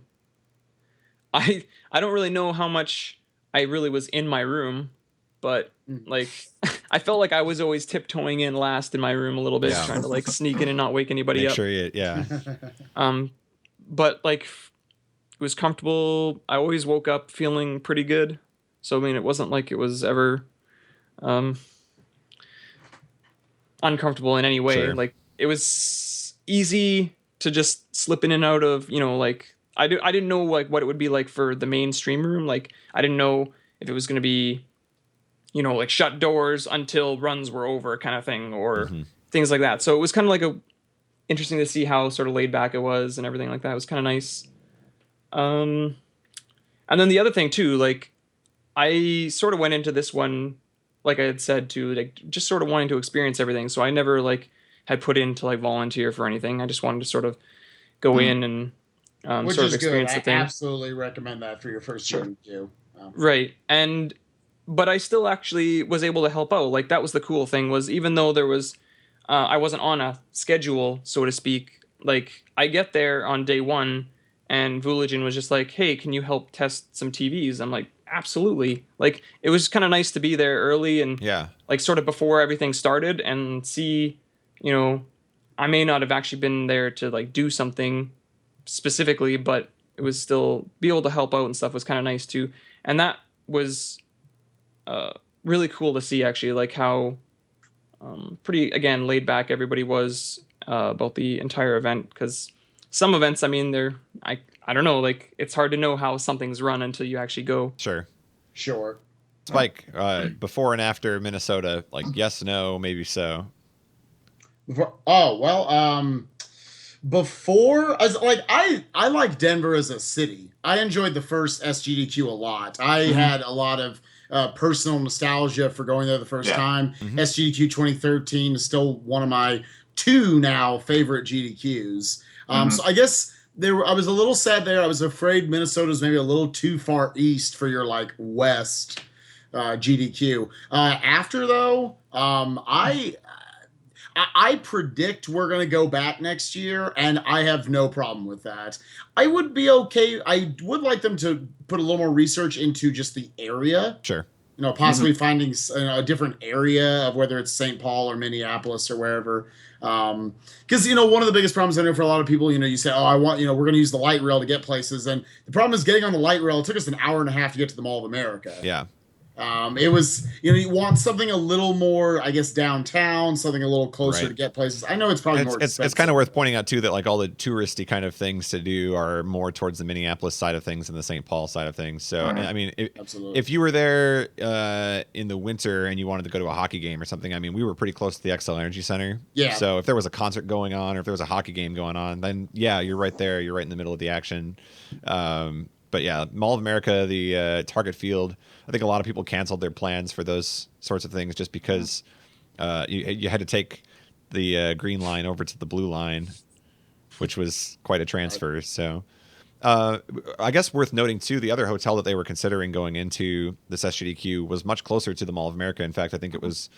don't really know how much I really was in my room, but I felt like I was always tiptoeing in last in my room a little bit, trying to sneak in and not wake anybody Make up. sure you, But it was comfortable. I always woke up feeling pretty good. So I mean, it wasn't like it was ever uncomfortable in any way. Sure. It was easy to just slip in and out of, I didn't know what it would be like for the main stream room. I didn't know if it was going to be, shut doors until runs were over kind of thing, or things like that. So it was kind of like interesting to see how sort of laid back it was and everything like that. It was kind of nice. Um, and then the other thing too, like I sort of went into this one, like I had said, to like just sort of wanting to experience everything. So I never like had put in to like volunteer for anything. I just wanted to sort of go in and Which sort is of experience good. the I thing. absolutely recommend that for your first Sure. GDQ. Right. And but I still actually was able to help out. Like that was the cool thing, was even though there was I wasn't on a schedule, so to speak, like I get there on day one and Vuligin was just like, "Hey, can you help test some TVs?" I'm like, "Absolutely." Like it was kind of nice to be there early and Yeah. like sort of before everything started and see, you know, I may not have actually been there to like do something specifically, but it was still be able to help out and stuff was kind of nice too. And that was uh, really cool to see, actually, like how pretty, again, laid back everybody was about the entire event. Because some events, I mean, I don't know, like it's hard to know how something's run until you actually go. Sure. Sure. Spike, before and after Minnesota, like yes, no, maybe so. Oh well, before as like I like Denver as a city. I enjoyed the first SGDQ a lot. I had a lot of personal nostalgia for going there the first Yeah. time. Mhm. SGDQ 2013 is still one of my two now favorite GDQs. So I guess I was a little sad there. I was afraid Minnesota was maybe a little too far east for your like west GDQ. After though, I predict we're going to go back next year, and I have no problem with that. I would be okay. I would like them to put a little more research into just the area, Sure. possibly finding a different area of whether it's St. Paul or Minneapolis or wherever. Because, one of the biggest problems I know for a lot of people, you say, oh, we're going to use the light rail to get places. And the problem is getting on the light rail. It took us an hour and a half to get to the Mall of America. Yeah. It was, you want something a little more, I guess, downtown, something a little closer Right. to get places. I know it's probably more It's kind of worth pointing out too that like all the touristy kind of things to do are more towards the Minneapolis side of things than the St. Paul side of things. So I mean, Absolutely. if you were there in the winter and you wanted to go to a hockey game or something, I mean, we were pretty close to the XL Energy Center. Yeah. So if there was a concert going on or if there was a hockey game going on, then yeah, you're right there. You're right in the middle of the action. But yeah, Mall of America, the Target Field, I think a lot of people canceled their plans for those sorts of things just because you had to take the green line over to the blue line, which was quite a transfer. So I guess worth noting too, the other hotel that they were considering going into this SGDQ was much closer to the Mall of America. In fact, I think it was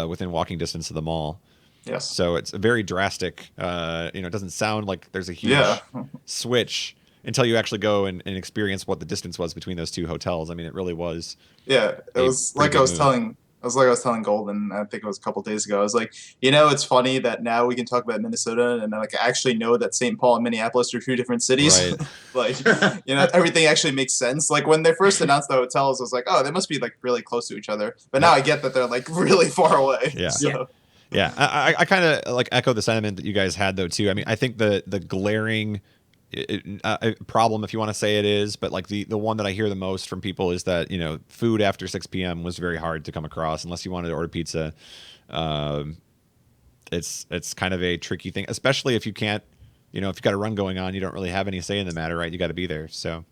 within walking distance of the mall. Yes. So it's a very drastic. It doesn't sound like there's a huge Yeah. switch until you actually go and experience what the distance was between those two hotels. I mean, it really was. Yeah, it was pretty like good I was move. telling. I was telling Golden. I think it was a couple days ago. I was like, it's funny that now we can talk about Minnesota, and like I actually know that St. Paul and Minneapolis are two different cities. Right. Like, everything actually makes sense. Like when they first announced the hotels, I was like, oh, they must be like really close to each other. But now I get that they're like really far away. Yeah. So, Yeah, I kind of like echo the sentiment that you guys had though too. I mean, I think the glaring problem, if you want to say it is, but like the one that I hear the most from people is that food after 6 p.m. was very hard to come across unless you wanted to order pizza. It's kind of a tricky thing, especially if you can't, if you've got a run going on, you don't really have any say in the matter, right? You got to be there. So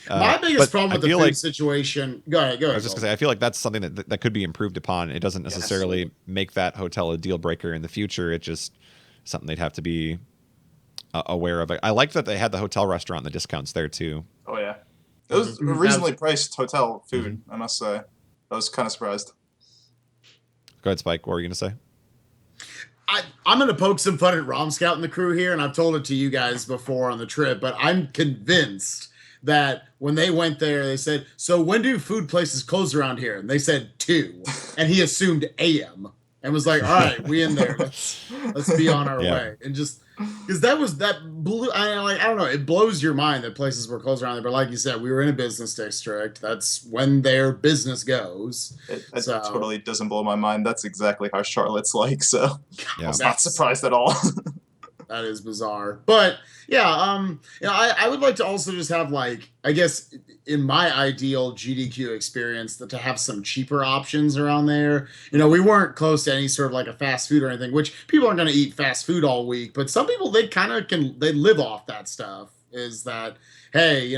My biggest problem with the feel food like, situation. Go ahead. I was just gonna say, I feel like that's something that could be improved upon. It doesn't necessarily make that hotel a deal breaker in the future. It's just something they'd have to be aware of. I like that they had the hotel restaurant and the discounts there too. oh yeah, it was a reasonably priced hotel food. I must say, I was kind of surprised. Go ahead, Spike. What were you gonna say? I'm going to poke some fun at Rom Scout and the crew here, and I've told it to you guys before on the trip, but I'm convinced that when they went there, they said, so when do food places close around here? And they said 2, and he assumed AM and was like, all right, we in there. Let's be on our way. And just because that blew, I don't know, it blows your mind that places were closed around there. But like you said, we were in a business district. That's when their business goes. It totally doesn't blow my mind. That's exactly how Charlotte's like. So Yeah. I was not surprised at all. That is bizarre. But yeah, I would like to also just have like, I guess in my ideal GDQ experience, that to have some cheaper options around there. We weren't close to any sort of like a fast food or anything, which people aren't going to eat fast food all week, but some people, they kind of they live off that stuff. Is that, hey,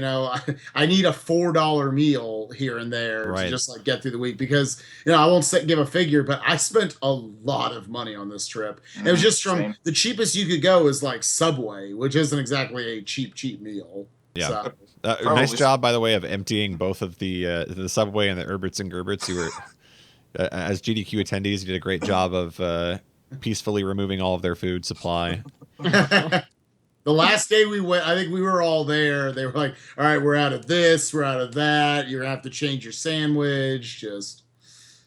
I need a $4 meal here and there Right. to just like get through the week, because I won't give a figure, but I spent a lot of money on this trip. It was just from Same. the cheapest you could go is like Subway, which isn't exactly a cheap meal. Yeah. So, Nice Probably. job, by the way, of emptying both of the Subway and the Herberts and Gerberts. You were, as GDQ attendees, you did a great job of peacefully removing all of their food supply. the last day we went, I think we were all there. They were like, all right, we're out of this, we're out of that. You're gonna have to change your sandwich.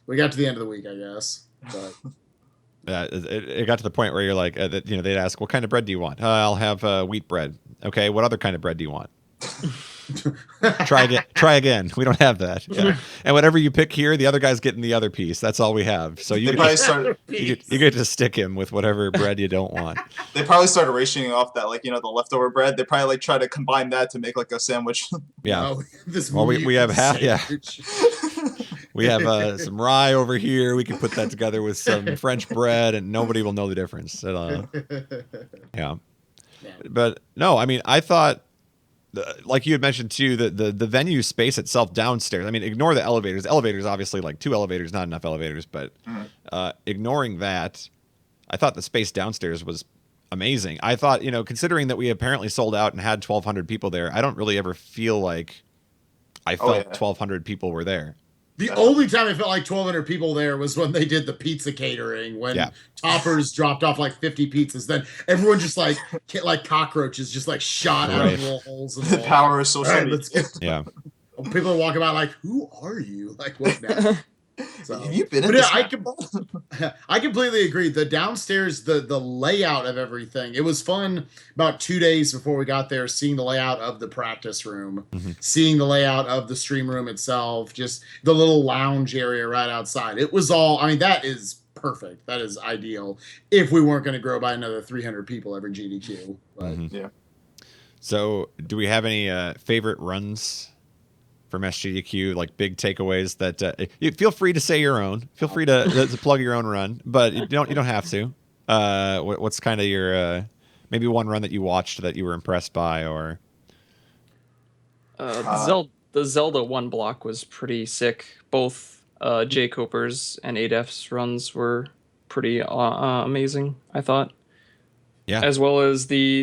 We got to the end of the week, I guess. But It got to the point where you're like, they'd ask, what kind of bread do you want? I'll have wheat bread. Okay, what other kind of bread do you want? Try again. We don't have that. Yeah. And whatever you pick here, the other guy's getting the other piece. That's all we have. So you They probably started. you get to stick him with whatever bread you don't want. They probably started rationing off that, like, the leftover bread. They probably like try to combine that to make like a sandwich. Yeah. This Well, we have half. Yeah. sandwich. We have some rye over here. We can put that together with some French bread, and nobody will know the difference. Yeah. But no, I mean, I thought, like you had mentioned too, the venue space itself downstairs. I mean, ignore the elevators. Elevators, obviously, like 2 elevators, not enough elevators. But ignoring that, I thought the space downstairs was amazing. I thought, considering that we apparently sold out and had 1,200 people there, I don't really ever feel like I felt 1,200 people were there. The only time I felt like 1,200 people there was when they did the pizza catering, when Toppers dropped off like 50 pizzas. Then everyone just like cockroaches just like shot out of little holes. The power of social media. Let's go. Yeah. People are walking by like, who are you? Like, what now? So, Have you been in but this? I completely agree. The downstairs, the layout of everything. It was fun about 2 days before we got there, seeing the layout of the practice room, seeing the layout of the stream room itself, just the little lounge area right outside. It was all, I mean, that is perfect. That is ideal if we weren't going to grow by another 300 people every GDQ. But Yeah. So, do we have any favorite runs from SGDQ, like big takeaways that you feel free to say your own, feel free to plug your own run, but you don't have to. What's kind of your maybe one run that you watched that you were impressed by, or the Zelda 1 block was pretty sick. Both Jay Coper's and Adef's runs were pretty amazing, I thought. Yeah. As well as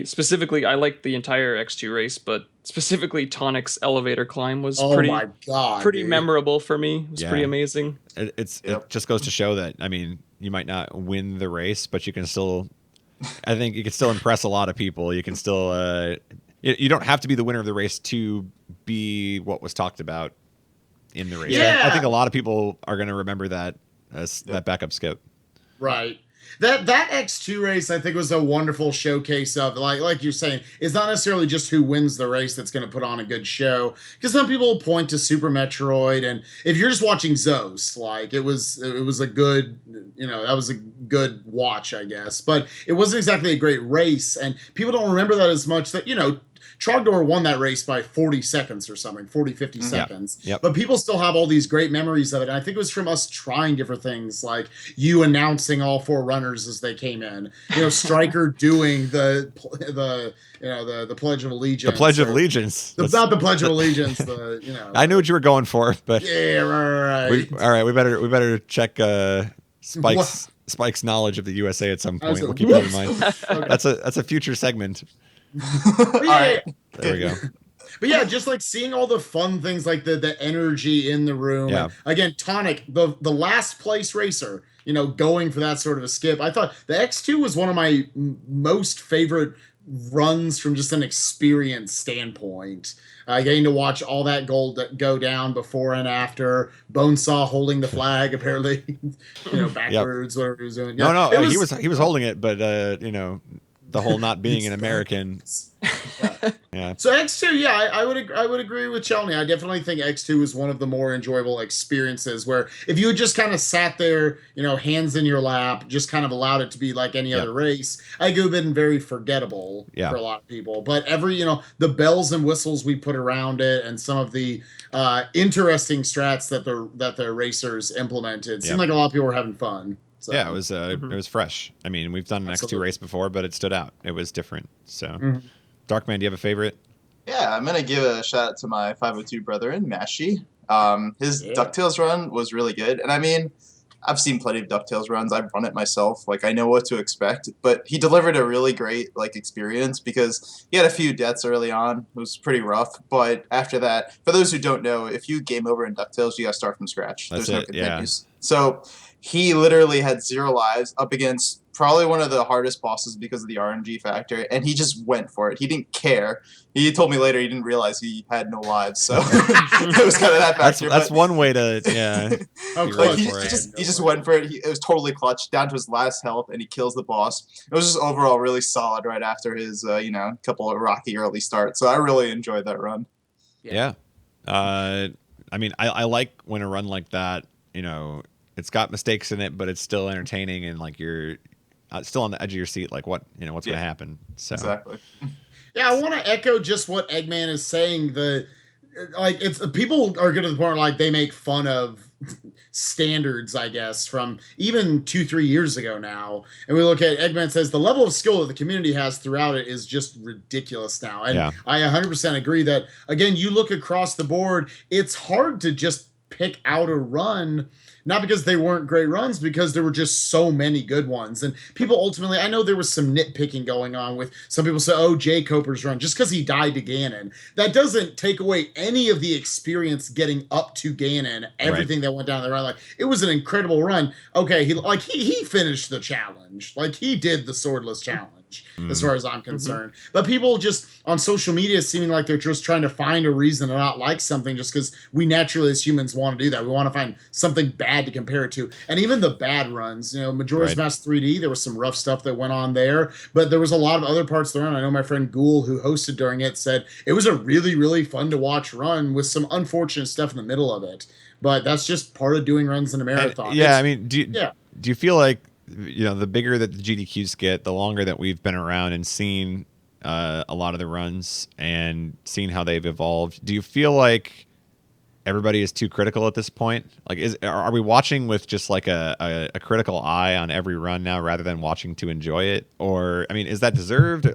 specifically, I liked the entire X2 race, but specifically Tonic's elevator climb was my God, pretty dude. memorable for me. It was pretty amazing. It just goes to show that, I mean, you might not win the race, but you can still, I think you can still impress a lot of people. You can still, you don't have to be the winner of the race to be what was talked about in the race. Yeah. I think a lot of people are going to remember that as that backup skip. Right. That X2 race, I think, was a wonderful showcase of, like you're saying, it's not necessarily just who wins the race that's going to put on a good show. Because some people point to Super Metroid, and if you're just watching Zos, like it was a good, that was a good watch, I guess. But it wasn't exactly a great race, and people don't remember that as much. That Trogdor won that race by 40 seconds or something, 40, 50 seconds. Yep. But people still have all these great memories of it. And I think it was from us trying different things, like you announcing all 4 runners as they came in. Stryker doing the Pledge of Allegiance. The Pledge of Allegiance. Not the Pledge of Allegiance. I knew what you were going for, but yeah, right. all right. We better check Spike's knowledge of the USA at some point. We'll keep that in mind. That's a future segment. Yeah. There we go. But yeah, just like seeing all the fun things, like the energy in the room. Yeah. And again, Tonic, the last place racer, going for that sort of a skip. I thought the X2 was one of my most favorite runs from just an experience standpoint. Getting to watch all that gold go down before and after. Bonesaw holding the flag, apparently, backwards, whatever he was doing. No, he was holding it, but the whole not being an American. Yeah. So X2, yeah, I would agree with Chelney. I definitely think X2 is one of the more enjoyable experiences where if you had just kind of sat there, hands in your lap, just kind of allowed it to be like any other race, I think it would have been very forgettable for a lot of people. But the bells and whistles we put around it and some of the interesting strats that the racers implemented seemed like a lot of people were having fun. So. Yeah, it was fresh. I mean, we've done an X2 race before, but it stood out. It was different. So, Darkman, do you have a favorite? Yeah, I'm gonna give a shout out to my 502 brethren, Mashi. His DuckTales run was really good, and I mean, I've seen plenty of DuckTales runs. I've run it myself. Like, I know what to expect, but he delivered a really great experience because he had a few deaths early on. It was pretty rough, but after that, for those who don't know, if you game over in DuckTales, you gotta start from scratch. There's no continues. So he literally had 0 lives up against probably one of the hardest bosses because of the RNG factor, and he just went for it. He didn't care. He told me later he didn't realize he had no lives, so it was kind of that factor. That's one way to, he just went for it. It was totally clutch, down to his last health, and he kills the boss. It was just overall really solid right after his, couple of rocky early starts, so I really enjoyed that run. Yeah. I mean, I like when a run like that, it's got mistakes in it, but it's still entertaining and you're still on the edge of your seat, what's going to happen. So exactly. Yeah, I want to echo just what Eggman is saying. It's people are good to the point they make fun of standards, I guess, from even 2-3 years ago now. And we look at Eggman says the level of skill that the community has throughout it is just ridiculous now. And I 100% agree that, again, you look across the board, it's hard to just pick out a run. Not because they weren't great runs, because there were just so many good ones. And people ultimately, I know there was some nitpicking going on with some people say, Jay Coper's run, just because he died to Ganon. That doesn't take away any of the experience getting up to Ganon, everything that went down the run. It was an incredible run. Okay, he finished the challenge. He did the swordless challenge. As far as I'm concerned. But people just on social media seeming like they're just trying to find a reason to not like something just because we naturally as humans want to do that. We want to find something bad to compare it to. And even the bad runs, Majora's Mask 3D, there was some rough stuff that went on there, but there was a lot of other parts of the run. I know my friend Ghoul, who hosted during it, said it was a really, really fun to watch run with some unfortunate stuff in the middle of it. But that's just part of doing runs in a marathon. Do you feel like the bigger that the GDQs get, the longer that we've been around and seen a lot of the runs and seen how they've evolved, do you feel like everybody is too critical at this point? Are we watching with just a critical eye on every run now rather than watching to enjoy it? Or, I mean, is that deserved?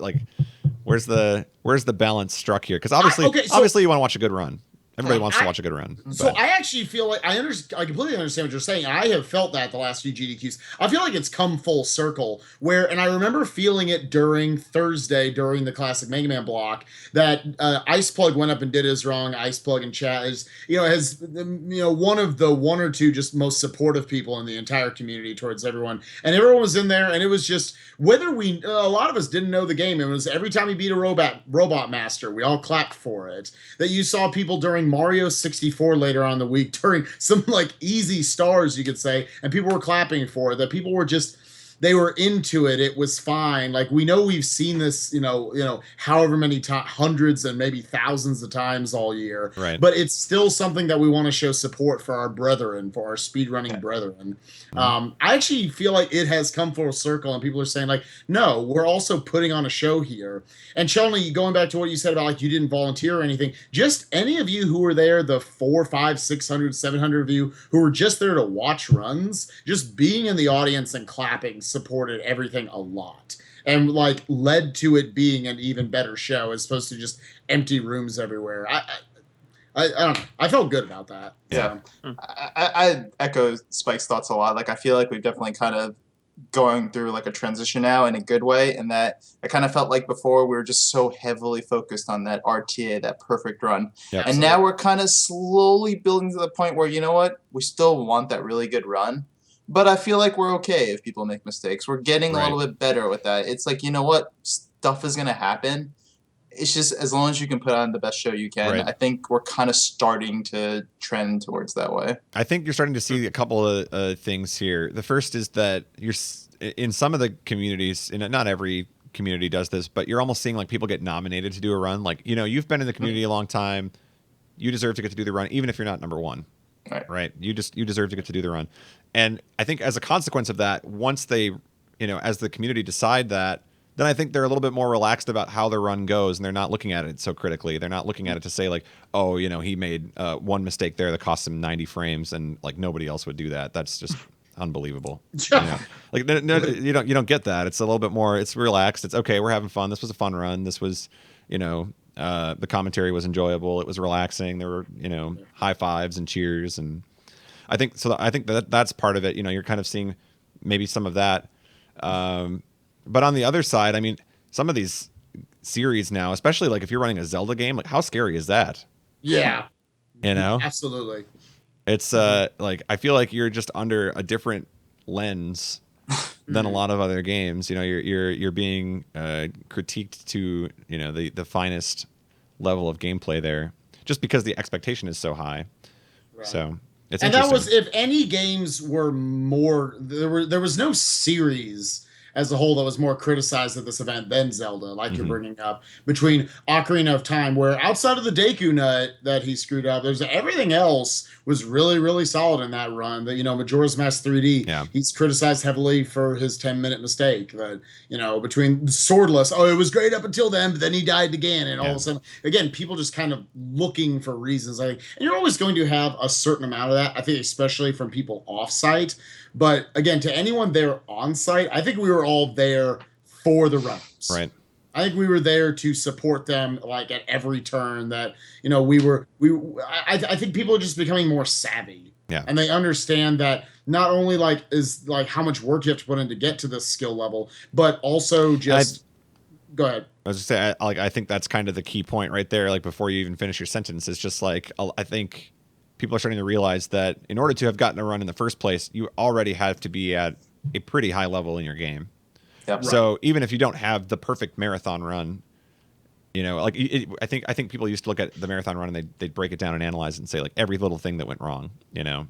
Where's the balance struck here? Because obviously you want to watch a good run. Everybody wants to watch a good run. So I actually feel like I completely understand what you're saying. I have felt that the last few GDQs. I feel like it's come full circle and I remember feeling it during Thursday during the classic Mega Man block that Ice Plug went up and did his wrong. Ice Plug in chat is one of the one or two just most supportive people in the entire community towards everyone, and everyone was in there, and it was just whether a lot of us didn't know the game. It was every time he beat a robot master, we all clapped for it. That you saw people during Mario 64 later on in the week during some easy stars, you could say, and people were clapping for it. That people were just they were into it. It was fine. We know we've seen this, however many times, hundreds and maybe thousands of times all year. Right. But it's still something that we want to show support for our brethren, for our speedrunning brethren. I actually feel like it has come full circle, and people are saying no, we're also putting on a show here. And Shelly, going back to what you said about you didn't volunteer or anything, just any of you who were there, the 400, 500, 600, 700 of you who were just there to watch runs, just being in the audience and clapping supported everything a lot, and led to it being an even better show as opposed to just empty rooms everywhere. I don't know. I felt good about that. Yeah. So. I echo Spike's thoughts a lot. I feel like we've definitely kind of going through a transition now in a good way, and that I kind of felt like before we were just so heavily focused on that RTA, that perfect run. Yep. And now we're kind of slowly building to the point where, we still want that really good run, but I feel like we're okay if people make mistakes. We're getting a little bit better with that. It's stuff is going to happen. It's just as long as you can put on the best show you can. Right. I think we're kind of starting to trend towards that way. I think you're starting to see a couple of things here. The first is that you're in some of the communities, in not every community does this, but you're almost seeing like people get nominated to do a run. Like, you've been in the community a long time. You deserve to get to do the run, even if you're not number one. Right. You deserve to get to do the run. And I think as a consequence of that, once they, as the community decide that, then I think they're a little bit more relaxed about how the run goes, and they're not looking at it so critically. They're not looking at it to say like, oh, he made one mistake there that cost him 90 frames, and like nobody else would do that. That's just unbelievable. Like no, you don't get that. It's a little bit more. It's relaxed. It's okay. We're having fun. This was a fun run. This was, the commentary was enjoyable. It was relaxing. There were, high fives and cheers, and I think so. I think that's part of it. You're kind of seeing maybe some of that. But on the other side, I mean, some of these series now, especially like if you're running a Zelda game, like how scary is that? Yeah. Absolutely. It's like I feel like you're just under a different lens than a lot of other games. You're being critiqued to the finest level of gameplay there, just because the expectation is so high. Right. So it's that was, if any games were more, there was no series as a whole that was more criticized at this event than Zelda, like you're bringing up, between Ocarina of Time, where outside of the Deku Nut that he screwed up, there's everything else was really, really solid in that run. That, Majora's Mask 3D, he's criticized heavily for his 10-minute mistake. That, between Swordless, it was great up until then, but then he died again. And all of a sudden, again, people just kind of looking for reasons. And you're always going to have a certain amount of that, I think, especially from people off-site. But again, to anyone there on site, I think we were all there for the runs. Right. I think we were there to support them, like at every turn. That I think people are just becoming more savvy. Yeah. And they understand that not only is how much work you have to put in to get to this skill level, but also just go ahead. I was just saying, I think that's kind of the key point right there. Like before you even finish your sentence, it's just like I think people are starting to realize that in order to have gotten a run in the first place, you already have to be at a pretty high level in your game. Yep. So even if you don't have the perfect marathon run, I think people used to look at the marathon run and they'd break it down and analyze it and say like every little thing that went wrong, Yeah.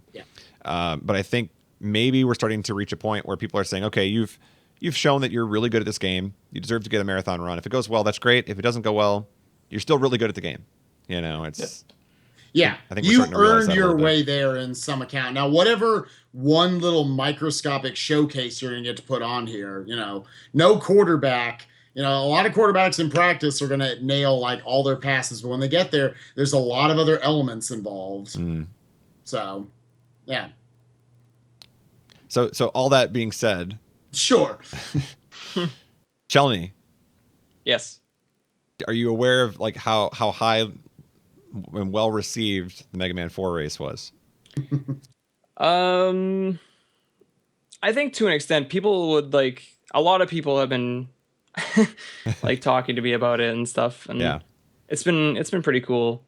But I think maybe we're starting to reach a point where people are saying, okay, you've shown that you're really good at this game. You deserve to get a marathon run. If it goes well, that's great. If it doesn't go well, you're still really good at the game. It's. Yeah, I think you earned your way there in some account. Now, whatever one little microscopic showcase you're going to get to put on here, no quarterback. A lot of quarterbacks in practice are going to nail like all their passes, but when they get there, there's a lot of other elements involved. So, yeah. So all that being said, sure. Chelny. Yes. Are you aware of like how high and well received the Mega Man 4 race was? I think to an extent, people would a lot of people have been like talking to me about it and stuff, and it's been pretty cool.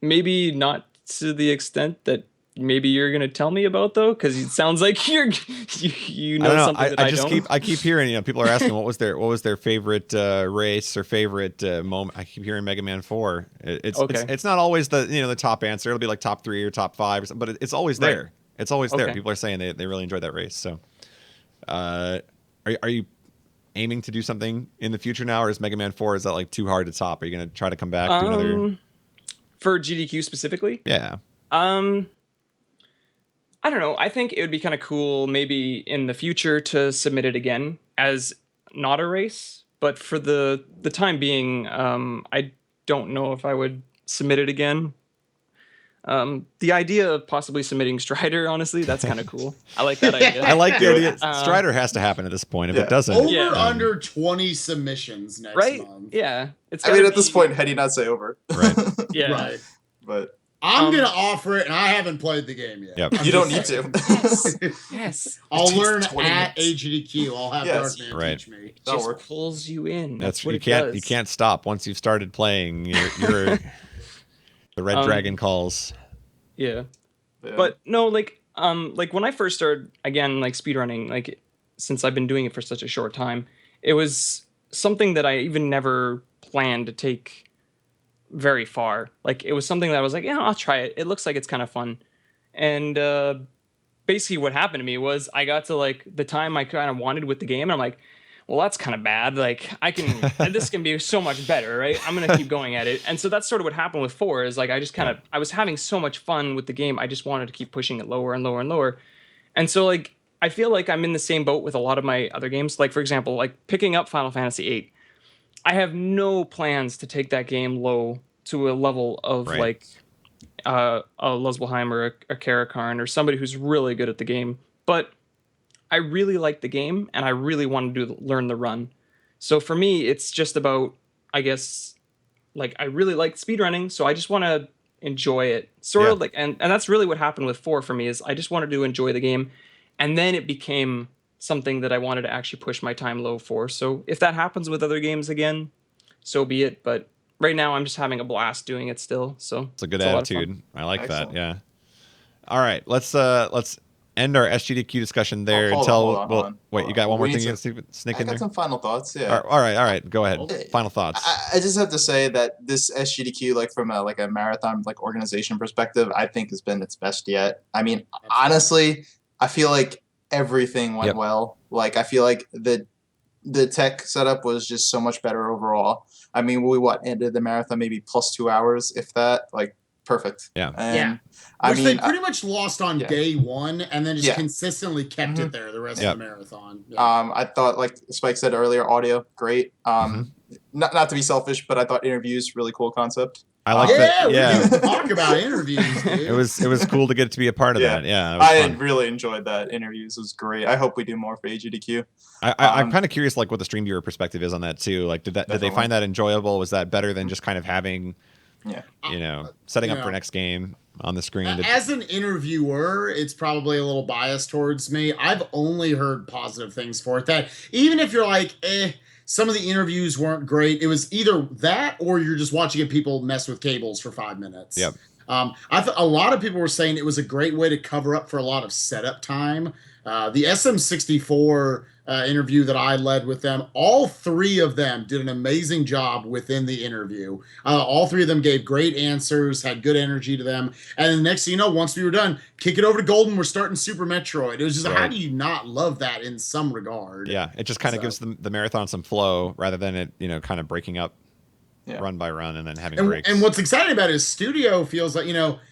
Maybe not to the extent that maybe you're gonna tell me about, though, because it sounds like you know something that I don't. I keep hearing, people are asking what was their favorite race or favorite moment. I keep hearing Mega Man 4. It's not always the top answer. It'll be like top 3 or top 5 or something, but it's always there. Right. It's always there. People are saying they really enjoyed that race. So, are you aiming to do something in the future now, or is Mega Man 4, is that like too hard to top? Are you gonna try to come back to another for GDQ specifically? Yeah. I don't know. I think it would be kind of cool maybe in the future to submit it again as not a race. But for the time being, I don't know if I would submit it again. The idea of possibly submitting Strider, honestly, that's kind of cool. I like that idea. I like the idea. Strider has to happen at this point. If it doesn't, under 20 submissions next month. Yeah, I mean, at this point, had he not say over, right? Yeah, right. But I'm gonna offer it, and I haven't played the game yet. Yep. You don't need to. Yes. I'll learn at AGDQ. I'll have Darkman teach me. That'll work. Pulls you in. That's what you can't stop once you've started playing. You're the Red Dragon calls. Yeah. But no, like when I first started again, like speedrunning, like since I've been doing it for such a short time, it was something that I even never planned to take very far. Like it was something that I was like, yeah, I'll try it. It looks like it's kind of fun. And basically what happened to me was I got to like the time I kind of wanted with the game, and I'm like, well, that's kind of bad. Like this can be so much better, right? I'm going to keep going at it. And so that's sort of what happened with 4 is like, I was having so much fun with the game. I just wanted to keep pushing it lower and lower and lower. And so like, I feel like I'm in the same boat with a lot of my other games. Like for example, like picking up Final Fantasy VIII. I have no plans to take that game low to a level of like a Luzbelheim or a Karakarn or somebody who's really good at the game. But I really like the game and I really want to learn the run. So for me, it's just about, I guess, like I really like speedrunning, so I just want to enjoy it. Sort of like, and that's really what happened with 4 for me is I just wanted to enjoy the game. And then it became something that I wanted to actually push my time low for. So if that happens with other games again, so be it. But right now I'm just having a blast doing it still. So it's a good attitude. I like that. Yeah. All right. Let's end our SGDQ discussion there until wait, you got one more thing you can sneak in there? I got some final thoughts. Yeah. All right. Go ahead. Final thoughts. I just have to say that this SGDQ, like from a marathon like organization perspective, I think has been its best yet. I mean, honestly, I feel like everything went well. Like I feel like the tech setup was just so much better overall. I mean, we ended the marathon maybe plus 2 hours, if that. Like perfect. Yeah. And, Which they pretty much lost on day 1 and then just consistently kept it there the rest of the marathon. Yeah. I thought, like Spike said earlier, audio great. Not to be selfish, but I thought interviews really cool concept. I like that. Yeah, we can talk about interviews. Dude. It was cool to get to be a part of that. Yeah, I really enjoyed that. Interviews was great. I hope we do more for AGDQ. I'm kind of curious, like what the stream viewer perspective is on that too. Like, did they find that enjoyable? Was that better than just kind of having, setting up for next game on the screen? As an interviewer, it's probably a little biased towards me. I've only heard positive things for it. That even if you're like, some of the interviews weren't great. It was either that or you're just watching people mess with cables for 5 minutes. Yep. I thought a lot of people were saying it was a great way to cover up for a lot of setup time. The SM64 interview that I led with them, all 3 of them did an amazing job within the interview. All 3 of them gave great answers, had good energy to them. And then the next thing you know, once we were done, kick it over to Golden, we're starting Super Metroid. It was just, how do you not love that in some regard? Yeah, it just kind of gives the marathon some flow rather than it, kind of breaking up run by run and then having breaks. And what's exciting about it is Studio feels like,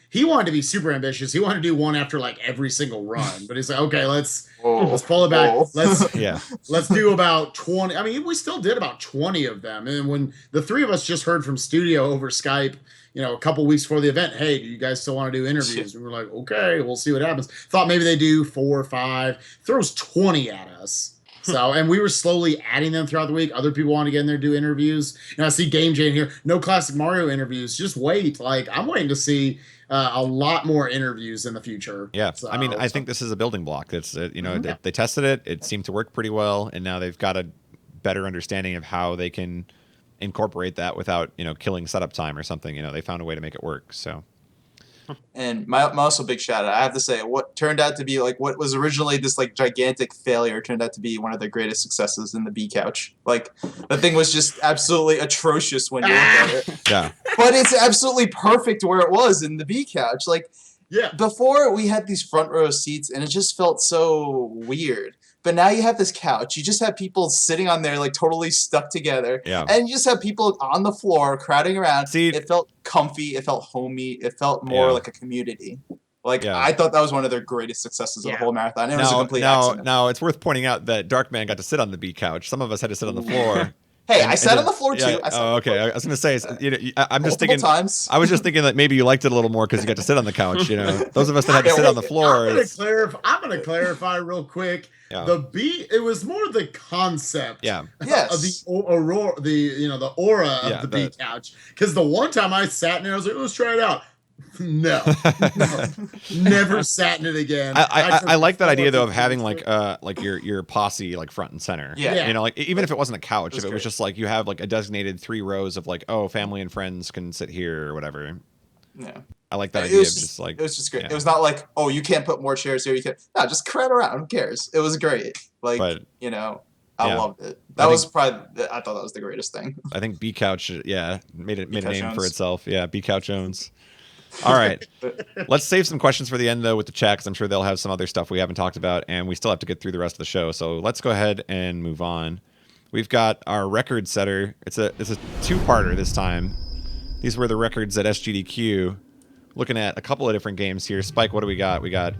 he wanted to be super ambitious. He wanted to do one after like every single run, but he's like, okay, let's pull it back. Let's do about 20. I mean, we still did about 20 of them. And when the 3 of us just heard from Studio over Skype, a couple weeks before the event, hey, do you guys still want to do interviews? And we're like, okay, we'll see what happens. Thought maybe they do 4 or 5, throws 20 at us. So, and we were slowly adding them throughout the week. Other people want to get in there, do interviews. I see Game Jane here. No Classic Mario interviews. Just wait. Like, I'm waiting to see a lot more interviews in the future. Yeah. So, I mean, I think this is a building block. It's, they tested it. It seemed to work pretty well. And now they've got a better understanding of how they can incorporate that without, killing setup time or something. They found a way to make it work. So. And my also big shout out, I have to say, what turned out to be like what was originally this like gigantic failure turned out to be one of the greatest successes in the B Couch. Like the thing was just absolutely atrocious when you look at it. Yeah. But it's absolutely perfect where it was in the B Couch. Like before we had these front row seats and it just felt so weird. But now you have this couch. You just have people sitting on there like totally stuck together. Yeah. And you just have people on the floor crowding around. See, it felt comfy. It felt homey. It felt more like a community. Like I thought that was one of their greatest successes of the whole marathon. It was a complete accident. Now, it's worth pointing out that Darkman got to sit on the B Couch. Some of us had to sit on the floor. Hey, I sat on the floor too. Okay. I was going to say, I'm just thinking. Times. I was just thinking that maybe you liked it a little more because you got to sit on the couch. Those of us that had to sit on the floor. I'm going to clarify real quick. Yeah. It was more the concept. Yeah. Of the aura, the aura of the B Couch. Because the one time I sat in there, I was like, let's try it out. No, never sat in it again. I like that idea though of having like your posse like front and center. Yeah. Like even if it wasn't a couch, if it was just like you have like a designated 3 rows of like, oh, family and friends can sit here or whatever. Yeah. I like that idea of just like it was just great. Yeah. It was not like, oh, you can't put more chairs here. You can't. No, just crowd around. Who cares? It was great. Like I loved it. I thought that was the greatest thing. I think B Couch, made a name for itself. Yeah, B Couch owns. All right. Let's save some questions for the end, though, with the chat, because I'm sure they'll have some other stuff we haven't talked about, and we still have to get through the rest of the show. So let's go ahead and move on. we've got our record setter. It's a two-parter this time. These were the records at SGDQ. Looking at a couple of different games here. Spike, what do we got? We got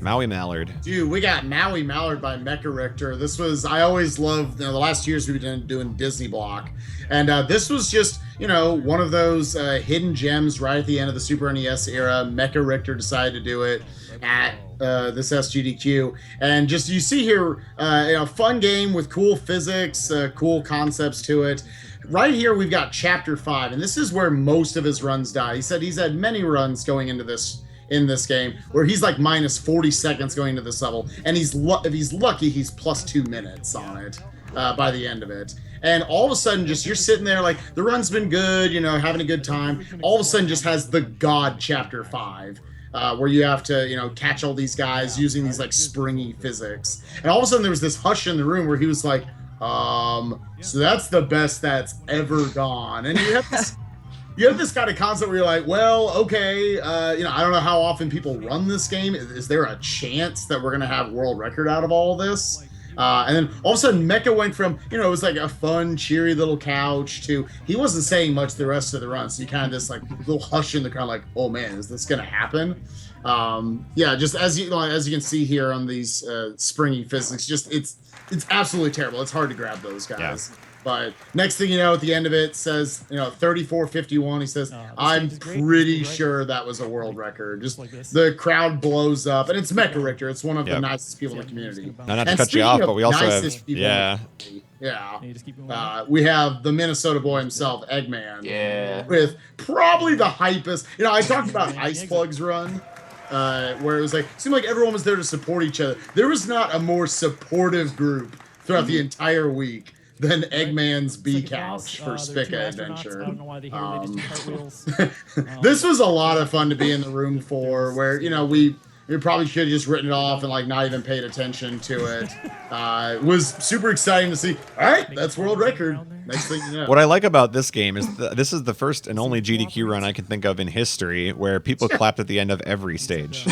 Maui Mallard. Dude, we got Maui Mallard by Mecha Richter. This was, I always loved, the last years we've been doing Disney Block. And this was just, one of those hidden gems right at the end of the Super NES era. Mecha Richter decided to do it at this SGDQ. And just, you see here, fun game with cool physics, cool concepts to it. Right here, we've got Chapter 5, and this is where most of his runs die. He said he's had many runs going into this in this game where he's like minus 40 seconds going into this level, and if he's lucky, he's plus 2 minutes on it by the end of it. And all of a sudden, just you're sitting there like the run's been good, having a good time. All of a sudden, just has the God Chapter 5. Where you have to, catch all these guys using these like springy physics. And all of a sudden, there was this hush in the room where he was like, so that's the best that's ever gone. And you have this kind of concept where you're like, well, okay, I don't know how often people run this game. Is there a chance that we're going to have world record out of all of this? And then all of a sudden Mecha went from, it was like a fun, cheery little couch to, he wasn't saying much the rest of the run. So you kind of this like little hush in the crowd, like, oh man, is this going to happen? Just as you can see here on these springy physics, just it's absolutely terrible. It's hard to grab those guys. Yeah. But next thing you know, at the end of it says, 34:51. He says, I'm pretty sure that was a world record. Just the crowd blows up, and it's Mecha Richter. It's one of the nicest people in the community. Now, not to cut you off, but we also have we have the Minnesota boy himself, Eggman. Yeah. With probably the hypest. I talked about Ice Plug's run. Where it was like, seemed like everyone was there to support each other. There was not a more supportive group throughout the entire week than Eggman's B Couch for Spica Adventure. This was a lot of fun to be in the room for, where, we probably should have just written it off and like not even paid attention to it. It was super exciting to see. All right, that's world record. Next thing you know. What I like about this game is this is the first and only GDQ run I can think of in history where people clapped at the end of every stage.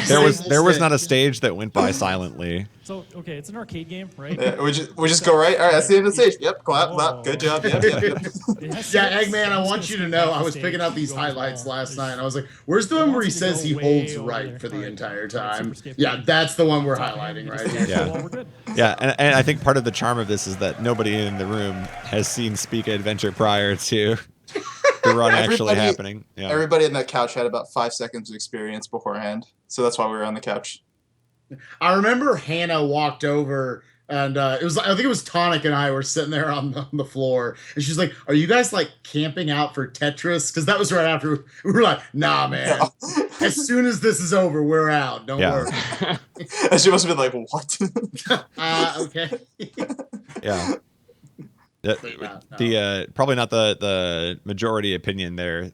There was not a stage that went by silently. So okay, it's an arcade game, right? Yeah, we just go right. All right, that's the end of the stage. Yep, clap, clap. Good job. Yep. Yeah, Eggman, I want you to know I was picking out these highlights last night, and I was like, "Where's the one where he says he holds right for the entire time?" Yeah, that's the one we're highlighting right here. Yeah, yeah, and I think part of the charm of this is that nobody in the room has seen Spica Adventure prior to the run actually happening. Yeah. Everybody in that couch had about 5 seconds of experience beforehand, so that's why we were on the couch. I remember Hannah walked over, and I think it was Tonic and I were sitting there on the floor, and she's like, "Are you guys like camping out for Tetris?" Because that was right after we were like, "Nah, man. As soon as this is over, we're out. Don't worry." And she must have been like, "What?" Okay. Yeah. Probably not the majority opinion there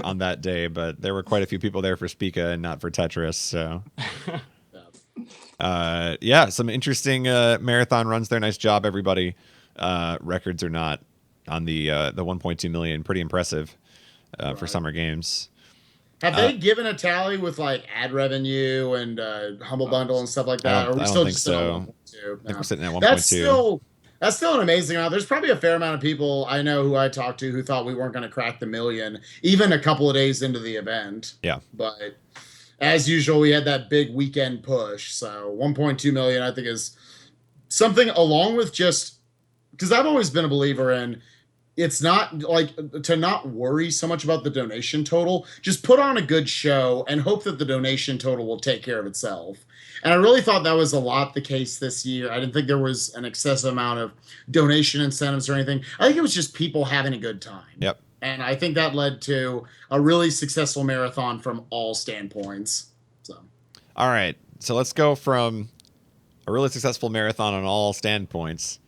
on that day, but there were quite a few people there for Spica and not for Tetris. So, some interesting marathon runs there. Nice job, everybody. Records are not on the 1.2 million. Pretty impressive for summer games. Have they given a tally with like ad revenue and Humble Bundle and stuff like that? I don't think so. I think we're sitting at 1.2. That's still an amazing amount. There's probably a fair amount of people I know who I talked to who thought we weren't going to crack the million, even a couple of days into the event. Yeah. But as usual, we had that big weekend push. So 1.2 million, I think, is something along with just because I've always been a believer in it's not like to not worry so much about the donation total. Just put on a good show and hope that the donation total will take care of itself. And I really thought that was a lot the case this year. I didn't think there was an excessive amount of donation incentives or anything. I think it was just people having a good time. Yep. And I think that led to a really successful marathon from all standpoints. So, all right. So let's go from a really successful marathon on all standpoints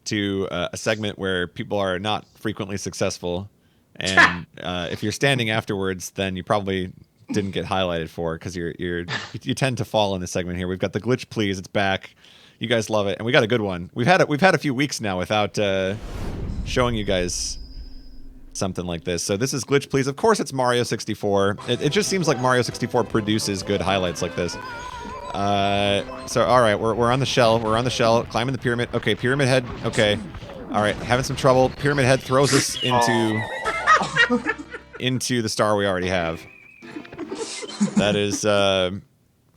to a segment where people are not frequently successful. And if you're standing afterwards, then you probably didn't get highlighted for because you tend to fall in this segment here. We've got the glitch please, it's back. You guys love it, and we got a good one. We've had a few weeks now without showing you guys something like this. So this is glitch please. Of course, it's Mario 64. It just seems like Mario 64 produces good highlights like this. So all right, we're on the shell. We're on the shell, climbing the pyramid. Okay, pyramid head. Okay, all right, having some trouble. Pyramid head throws us into the star we already have. That is.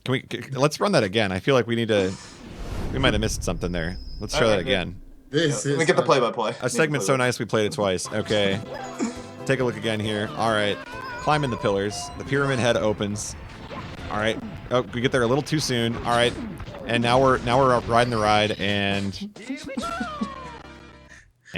Let's run that again. I feel like we might have missed something there. Let's try that again. This Let is me get the play-by-play. A segment so nice we played it twice. Okay. Take a look again here. All right. Climbing the pillars. The pyramid head opens. All right. Oh, we get there a little too soon. All right. And now we're riding the ride and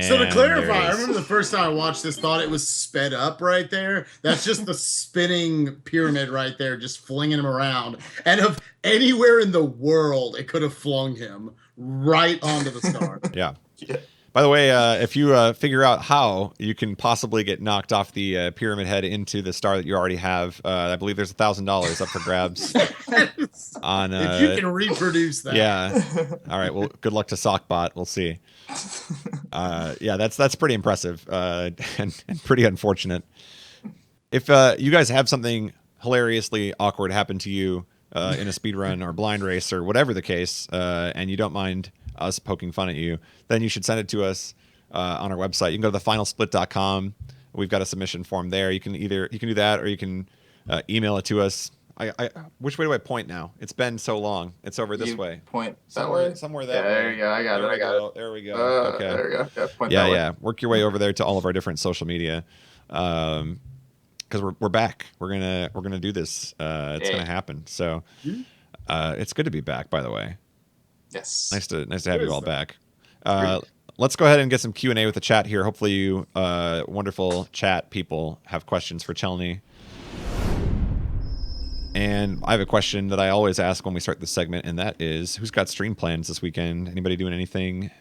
So to and clarify, there it I is. remember the first time I watched this, thought it was sped up right there. That's just the spinning pyramid right there, just flinging him around. And of anywhere in the world, it could have flung him right onto the star. Yeah. Yeah. By the way, if you figure out how you can possibly get knocked off the pyramid head into the star that you already have, I believe there's $1,000 up for grabs on. If you can reproduce that. Yeah. All right. Well, good luck to Sockbot. We'll see. Yeah, that's pretty impressive and pretty unfortunate. If you guys have something hilariously awkward happen to you in a speed run or blind race or whatever the case, and you don't mind us poking fun at you, then you should send it to us on our website. You can go to thefinalsplit.com. We've got a submission form there. You can do that, or you can email it to us. Which way do I point now? It's been so long. It's over this You way. Point that way. Somewhere that Yeah, way. there you go. I got it. There we go. Okay. There we go. Yeah, point Yeah, that way. yeah. Work your way over there to all of our different social media, because we're back. We're gonna do this. It's gonna happen. So, it's good to be back. By the way, Yes. nice to have It you is all though. back. Let's go ahead and get some Q&A with the chat here. Hopefully, you wonderful chat people have questions for Chelny. And I have a question that I always ask when we start this segment, and that is, who's got stream plans this weekend? Anybody doing anything?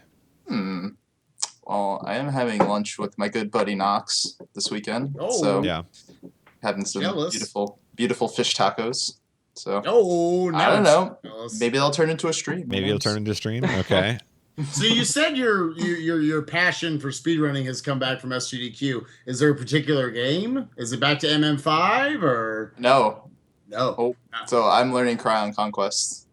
Well, I am having lunch with my good buddy Knox this weekend. Oh. So Yeah. having some Jealous. beautiful fish tacos. So Oh, no. I don't know. Jealous. Maybe they'll turn into a stream. Maybe it'll turn into a stream. Okay. So you said your passion for speedrunning has come back from SGDQ. Is there a particular game? Is it back to MM5 or No. no? Oh, so I'm learning Cryon Conquest.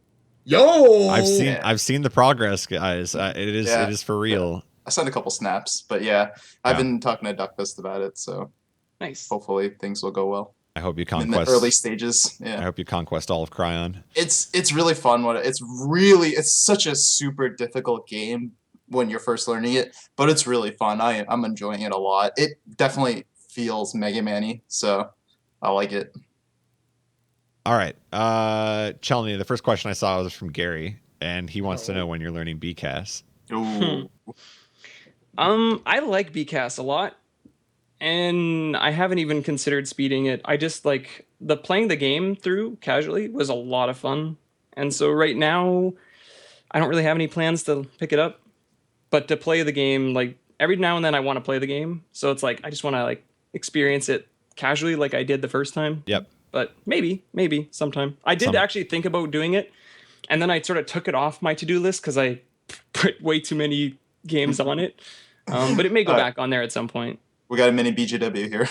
Yo! I've seen the progress, guys. It is for real. I sent a couple snaps, but yeah, I've Yeah. been talking to Duckfest about it, so Nice. hopefully things will go well. I hope you In the conquest. early stages. I Yeah. hope you conquest all of Cryon. It's really fun. It's such a super difficult game when you're first learning it, but it's really fun. I'm enjoying it a lot. It definitely feels Mega Man-y, so I like it. All right, Chelny. The first question I saw was from Gary, and he wants to know when you're learning BCAS. Ooh. I like BCAS a lot, and I haven't even considered speeding it. I just like playing the game through casually was a lot of fun, and so right now, I don't really have any plans to pick it up, but to play the game, like every now and then I want to play the game, so it's like I just want to like experience it casually like I did the first time. Yep. But maybe sometime. I did actually think about doing it, and then I sort of took it off my to-do list because I put way too many games on it. But it may go back on there at some point. We got a mini BGW here.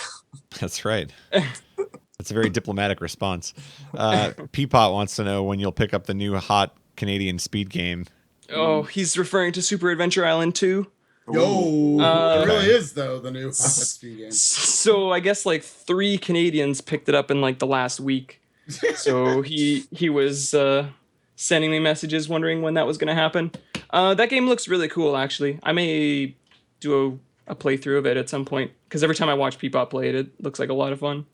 That's right. That's a very diplomatic response. Peapot wants to know when you'll pick up the new hot Canadian speed game. Oh, he's referring to Super Adventure Island 2. Yo! It really Okay. is though the new speed game. So I guess like 3 Canadians picked it up in like the last week. So he was sending me messages wondering when that was going to happen. That game looks really cool, actually. I may do a playthrough of it at some point because every time I watch Peapot play it, it looks like a lot of fun.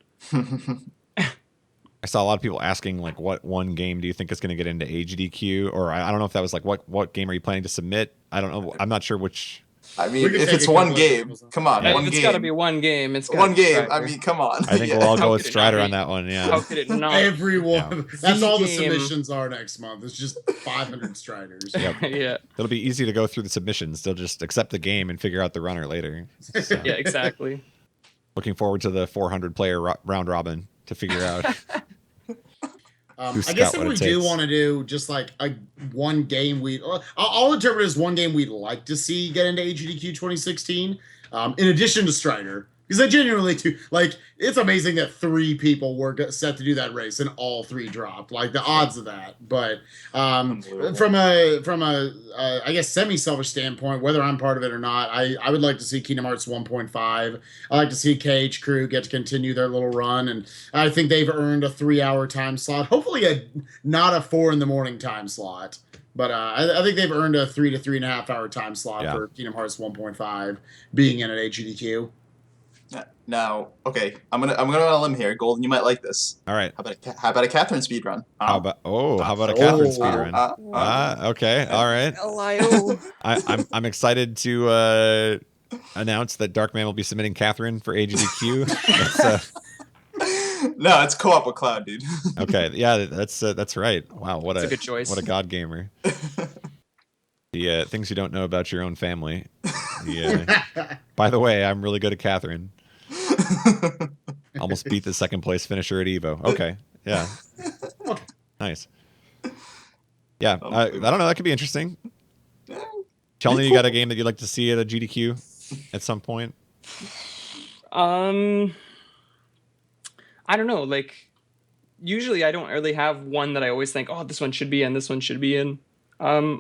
I saw a lot of people asking like, what one game do you think is going to get into HDQ? Or I don't know if that was like, what game are you planning to submit? I don't know. I'm not sure which. I We mean, could if take it's a one couple game, examples. come on, Yeah. one It's game. got to be one game. It's gotta One be game. I Strider. mean, come on. I think Yeah. we'll all How go with could it Strider not on be? that one. How Yeah. could it not? Everyone. That's all the game. submissions are next month. It's just 500 Striders. Yep. Yeah, It'll be easy to go through the submissions. They'll just accept the game and figure out the runner later. So, yeah, exactly. looking forward to the 400 player round robin to figure out. Who's I guess got if what we it do takes. want to do just like a one game, I'll interpret it as one game we'd like to see get into HDQ 2016. In addition to Strider, Because I genuinely do like. It's amazing that 3 people were set to do that race and all 3 dropped. Like the odds of that. But Unbelievable. from a I guess semi-selfish standpoint, whether I'm part of it or not, I would like to see Kingdom Hearts 1.5. I like to see KH Crew get to continue their little run, and I think they've earned a 3-hour time slot. Hopefully, not a 4 in the morning time slot. But I think they've earned a 3 to 3.5 hour time slot for Kingdom Hearts 1.5 being in at HDQ. Now, okay, I'm gonna on a limb here, Golden. You might like this. All right. How about a Catherine speed run? How about a Catherine speedrun? uh, Okay, all right. LIO. I'm excited to announce that Darkman will be submitting Catherine for AGDQ. No, it's co-op with Cloud, dude. Okay, yeah, that's right. Wow, what That's a good choice. What a god gamer. The things you don't know about your own family. By the way, I'm really good at Catherine. Almost beat the second place finisher at Evo. Okay, yeah, nice. Yeah, I don't know. That could be interesting. Chelny, you got a game that you'd like to see at a GDQ at some point? I don't know. Like, usually I don't really have one that I always think, oh, this one should be in, this one should be in. I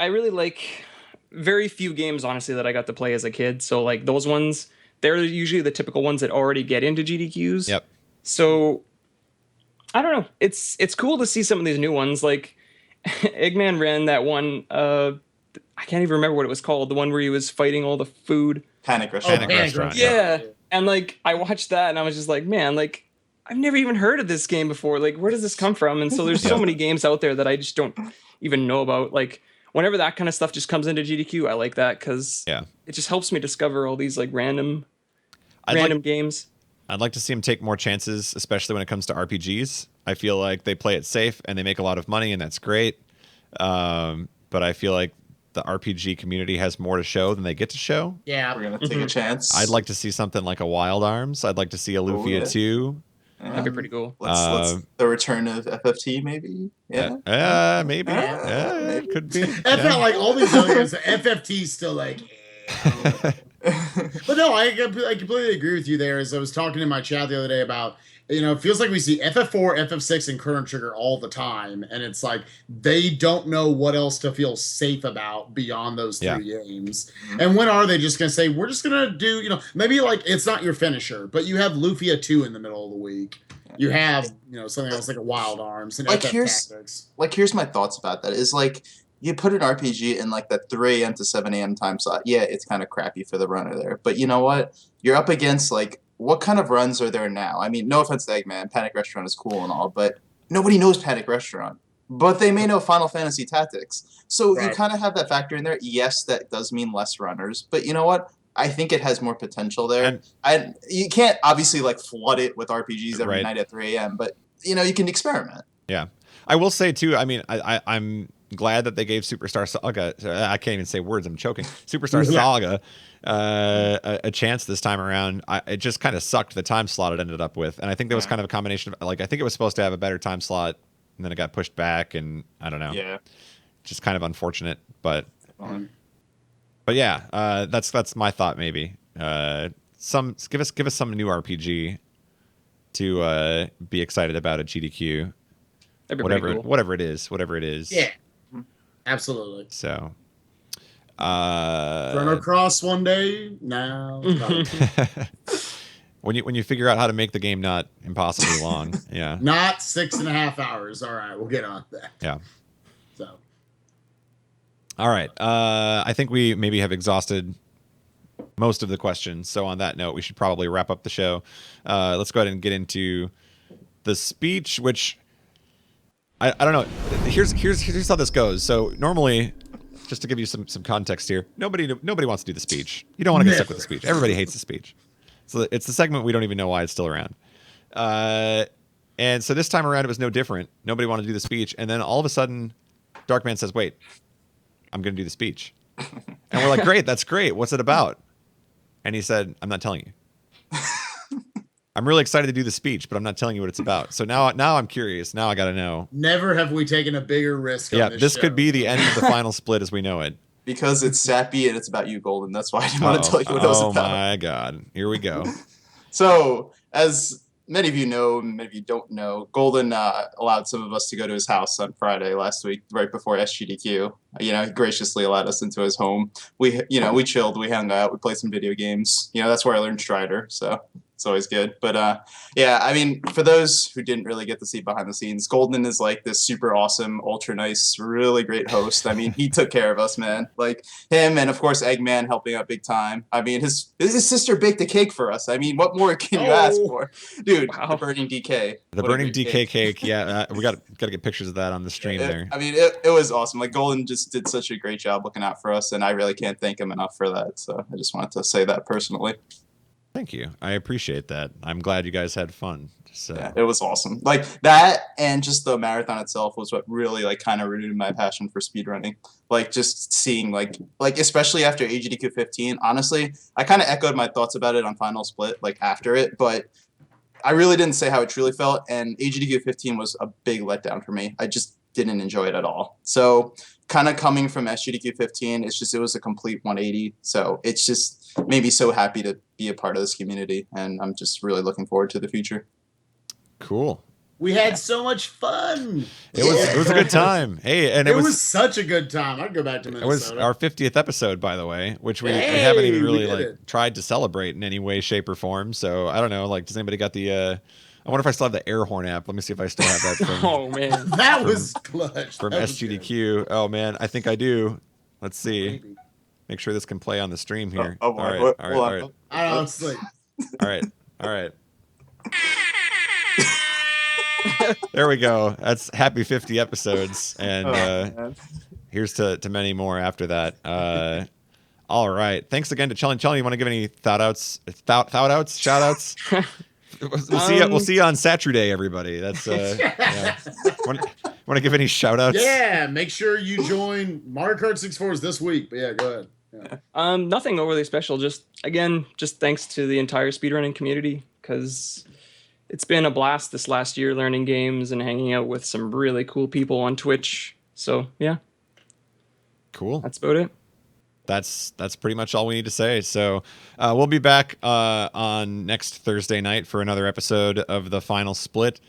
really like very few games, honestly, that I got to play as a kid. So like those ones, they're usually the typical ones that already get into GDQs. Yep. So I don't know. It's cool to see some of these new ones. Like Eggman ran that one. I can't even remember what it was called. The one where he was fighting all the food. Panic Restaurant. Panic Restaurant. Yeah. And like I watched that and I was just like, man, like I've never even heard of this game before. Like, where does this come from? And so there's so many games out there that I just don't even know about. Like, whenever that kind of stuff just comes into GDQ, I like that because it just helps me discover all these like random games. I'd like to see them take more chances, especially when it comes to RPGs. I feel like they play it safe and they make a lot of money, and that's great. But I feel like the RPG community has more to show than they get to show. Yeah, We're gonna take a chance. I'd like to see something like a Wild Arms. I'd like to see a Lufia 2. That'd be pretty cool. Let's the return of FFT, maybe. Yeah. Maybe. It could be. I felt like all these other games, FFT's still like. But no, I completely agree with you there. As I was talking in my chat the other day about, it feels like we see FF4, FF6, and Chrono Trigger all the time, and it's like they don't know what else to feel safe about beyond those 3 games. And when are they just going to say, we're just going to do, maybe like it's not your finisher, but you have Lufia 2 in the middle of the week. You have, something else like a Wild Arms and like FF Tactics. Here's my thoughts about that. Is like you put an RPG in like that 3 a.m. to 7 a.m. time slot. Yeah, it's kind of crappy for the runner there, but you know what? You're up against like. What kind of runs are there now? I mean, no offense to Eggman, Panic Restaurant is cool and all, but nobody knows Panic Restaurant. But they may know Final Fantasy Tactics. So you kind of have that factor in there. Yes, that does mean less runners. But you know what? I think it has more potential there. And you can't obviously like flood it with RPGs every night at 3 a.m., but you can experiment. Yeah. I will say too, I mean, I'm glad that they gave Superstar Saga, I can't even say words, I'm choking, Superstar Saga a chance this time around. It just kind of sucked the time slot it ended up with. And I think that was kind of a combination of, like, I think it was supposed to have a better time slot, and then it got pushed back, and I don't know. Yeah. Just kind of unfortunate, but yeah, that's my thought maybe. Give us some new RPG to be excited about at GDQ. Whatever it is. Yeah. Absolutely. So Chrono Cross one day? No. when you figure out how to make the game not impossibly long. Yeah. Not 6.5 hours. All right, we'll get on that. Yeah. So all right. I think we maybe have exhausted most of the questions. So on that note, we should probably wrap up the show. Let's go ahead and get into the speech, which I don't know. Here's how this goes. So normally, just to give you some context here, nobody wants to do the speech. You don't want to get stuck with the speech. Everybody hates the speech. So it's the segment we don't even know why it's still around. And so this time around, it was no different. Nobody wanted to do the speech, and then all of a sudden, Darkman says, "Wait, I'm going to do the speech," and we're like, "Great, that's great. What's it about?" And he said, "I'm not telling you." I'm really excited to do the speech, but I'm not telling you what it's about. So now I'm curious. Now I got to know. Never have we taken a bigger risk. Yeah, on this this show. could be the end of the final split as we know it. Because it's sappy and it's about you, Golden. That's why I didn't want to tell you what it was Oh about. my God! Here we go. So, as many of you know, many of you don't know, Golden allowed some of us to go to his house on Friday last week, right before SGDQ. You know, he graciously allowed us into his home. We chilled, we hung out, we played some video games. You know, that's where I learned Strider, so it's always good. But yeah, I mean, for those who didn't really get to see behind the scenes, Golden is like this super awesome, ultra nice, really great host. I mean, he took care of us, man. Like him, and of course Eggman helping out big time. I mean, his sister baked a cake for us. I mean, what more can you ask for, dude? Wow. The burning DK. The What a burning great DK cake. Yeah, we got to get pictures of that on the stream there. I mean, it was awesome. Like Golden just did such a great job looking out for us, and I really can't thank him enough for that. So I just wanted to say that personally. Thank you. I appreciate that. I'm glad you guys had fun. So Yeah, it was awesome. Like that, and just the marathon itself was what really like kind of renewed my passion for speedrunning. Like just seeing like especially after AGDQ 15. Honestly, I kind of echoed my thoughts about it on Final Split like after it, but I really didn't say how it truly felt. And AGDQ 15 was a big letdown for me. I just didn't enjoy it at all. So kind of coming from SGDQ 15, it was a complete 180. So it's just made me so happy to be a part of this community, and I'm just really looking forward to the future. cool. We had so much fun. It was a good time. Hey, and It was such a good time. I'd go back to it was Minnesota. our 50th episode, by the way, which we Hey, haven't even we really did like it. tried to celebrate in any way, shape, or form. So I don't know. Like, does anybody got the? I wonder if I still have the air horn app. Let me see if I still have that from Oh man. That was clutch. from That was good. SGDQ. Oh man, I think I do. Let's see. Maybe. Make sure this can play on the stream here. Oh, boy. all right, Hold all right, all on. right, I don't know. It's like, all right, all right. There we go. That's happy 50 episodes, and Oh, man. here's to many more after that. All right. Thanks again to Chelly. Chelly, you want to give any shout outs? We'll see you on Saturday, everybody. That's yeah. Want to give any shout outs? yeah, make sure you join Mario Kart 64s this week. But yeah, go ahead. Yeah. Nothing overly special. Just thanks to the entire speedrunning community, because it's been a blast this last year learning games and hanging out with some really cool people on Twitch. So yeah, Cool. that's about it. That's pretty much all we need to say. So we'll be back on next Thursday night for another episode of the Final Split.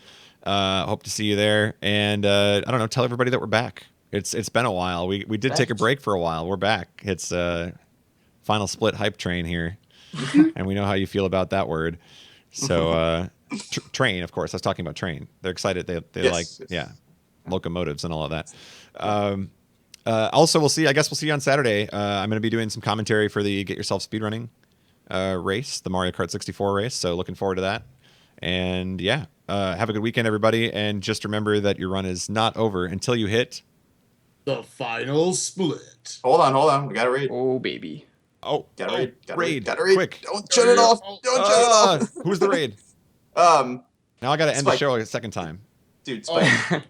Hope to see you there. And I don't know, tell everybody that we're back. It's been a while. We did take a break for a while. We're back. It's Final Split hype train here, and we know how you feel about that word. So train, of course. I was talking about train. They're excited. They Yes, like yes. locomotives and all of that. Also, we'll see you on Saturday. I'm going to be doing some commentary for the Get Yourself Speedrunning race, the Mario Kart 64 race. So looking forward to that. And yeah, have a good weekend, everybody. And just remember that your run is not over until you hit. The Final Split. Hold on. We gotta read. Oh baby. Gotta read. raid. Gotta read. Quick. Don't shut it off. Don't shut it off. Who's the raid? Um, Now I got to end the Spike. show a second time. dude, Spike.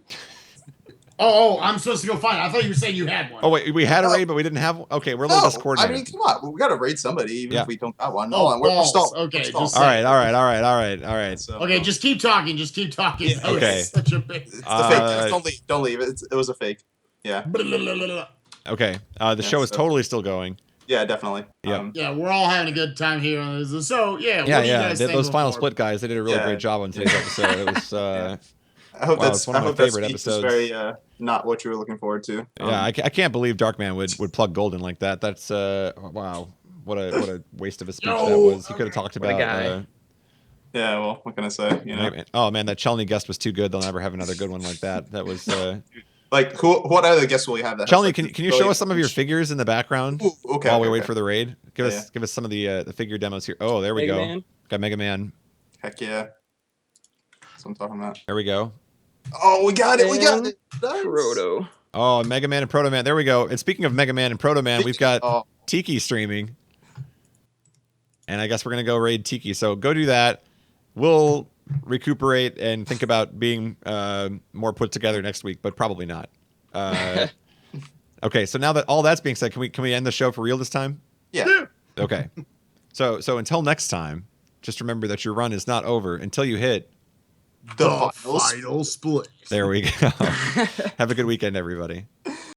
I'm supposed to go find it. I thought you were saying you had one. Oh, wait, we had a raid, but we didn't have one? Okay, we're a little No, I discoordinated. mean, come on. We gotta raid somebody, even Yeah. if we don't got one. Oh, Hold on. We're balls. stalled. Okay, We're stalled. just- all right. So, Okay, just keep talking. Just keep talking. Yeah, That was okay. Such a big. It's the fake. Uh, Don't leave. It was a fake. Yeah. Okay, the show is so- totally still going. Yeah, definitely. Yep. Yeah, we're all having a good time here on this. So yeah, Yeah, what do you yeah. guys Those thankful Final for? Split guys, they did a really Yeah. great job on today's episode. It was, I hope Wow, that's it's one of I my hope that favorite speech is episodes. very not what you were looking forward to. yeah, I can't believe Darkman would plug Golden like that. That's wow, what a waste of a speech that Yo, was. He could have talked What a about. guy. Yeah. Well, what can I say? You know, Oh man, that Chelny guest was too good. They'll never have another good one like that. That was. like what other guests will we have? That has, Chelny, like, can you really show us some of your much- figures in the background Ooh, okay. while we okay, wait okay. for the raid? Give Yeah, us some of the figure demos here. Oh, there we Mega go. Man. Got Mega Man. Heck yeah. That's what I'm talking about. There we go. Oh, we got it. We got And it. Nice. Proto. Oh, Mega Man and Proto Man. There we go. And speaking of Mega Man and Proto Man, we've got Oh, Tiki streaming. And I guess we're going to go raid Tiki. So go do that. We'll recuperate and think about being more put together next week, but probably not. Okay, so now that all that's being said, can we end the show for real this time? yeah. Okay. So until next time, just remember that your run is not over until you hit. The finals. Final Split. There we go. Have a good weekend, everybody.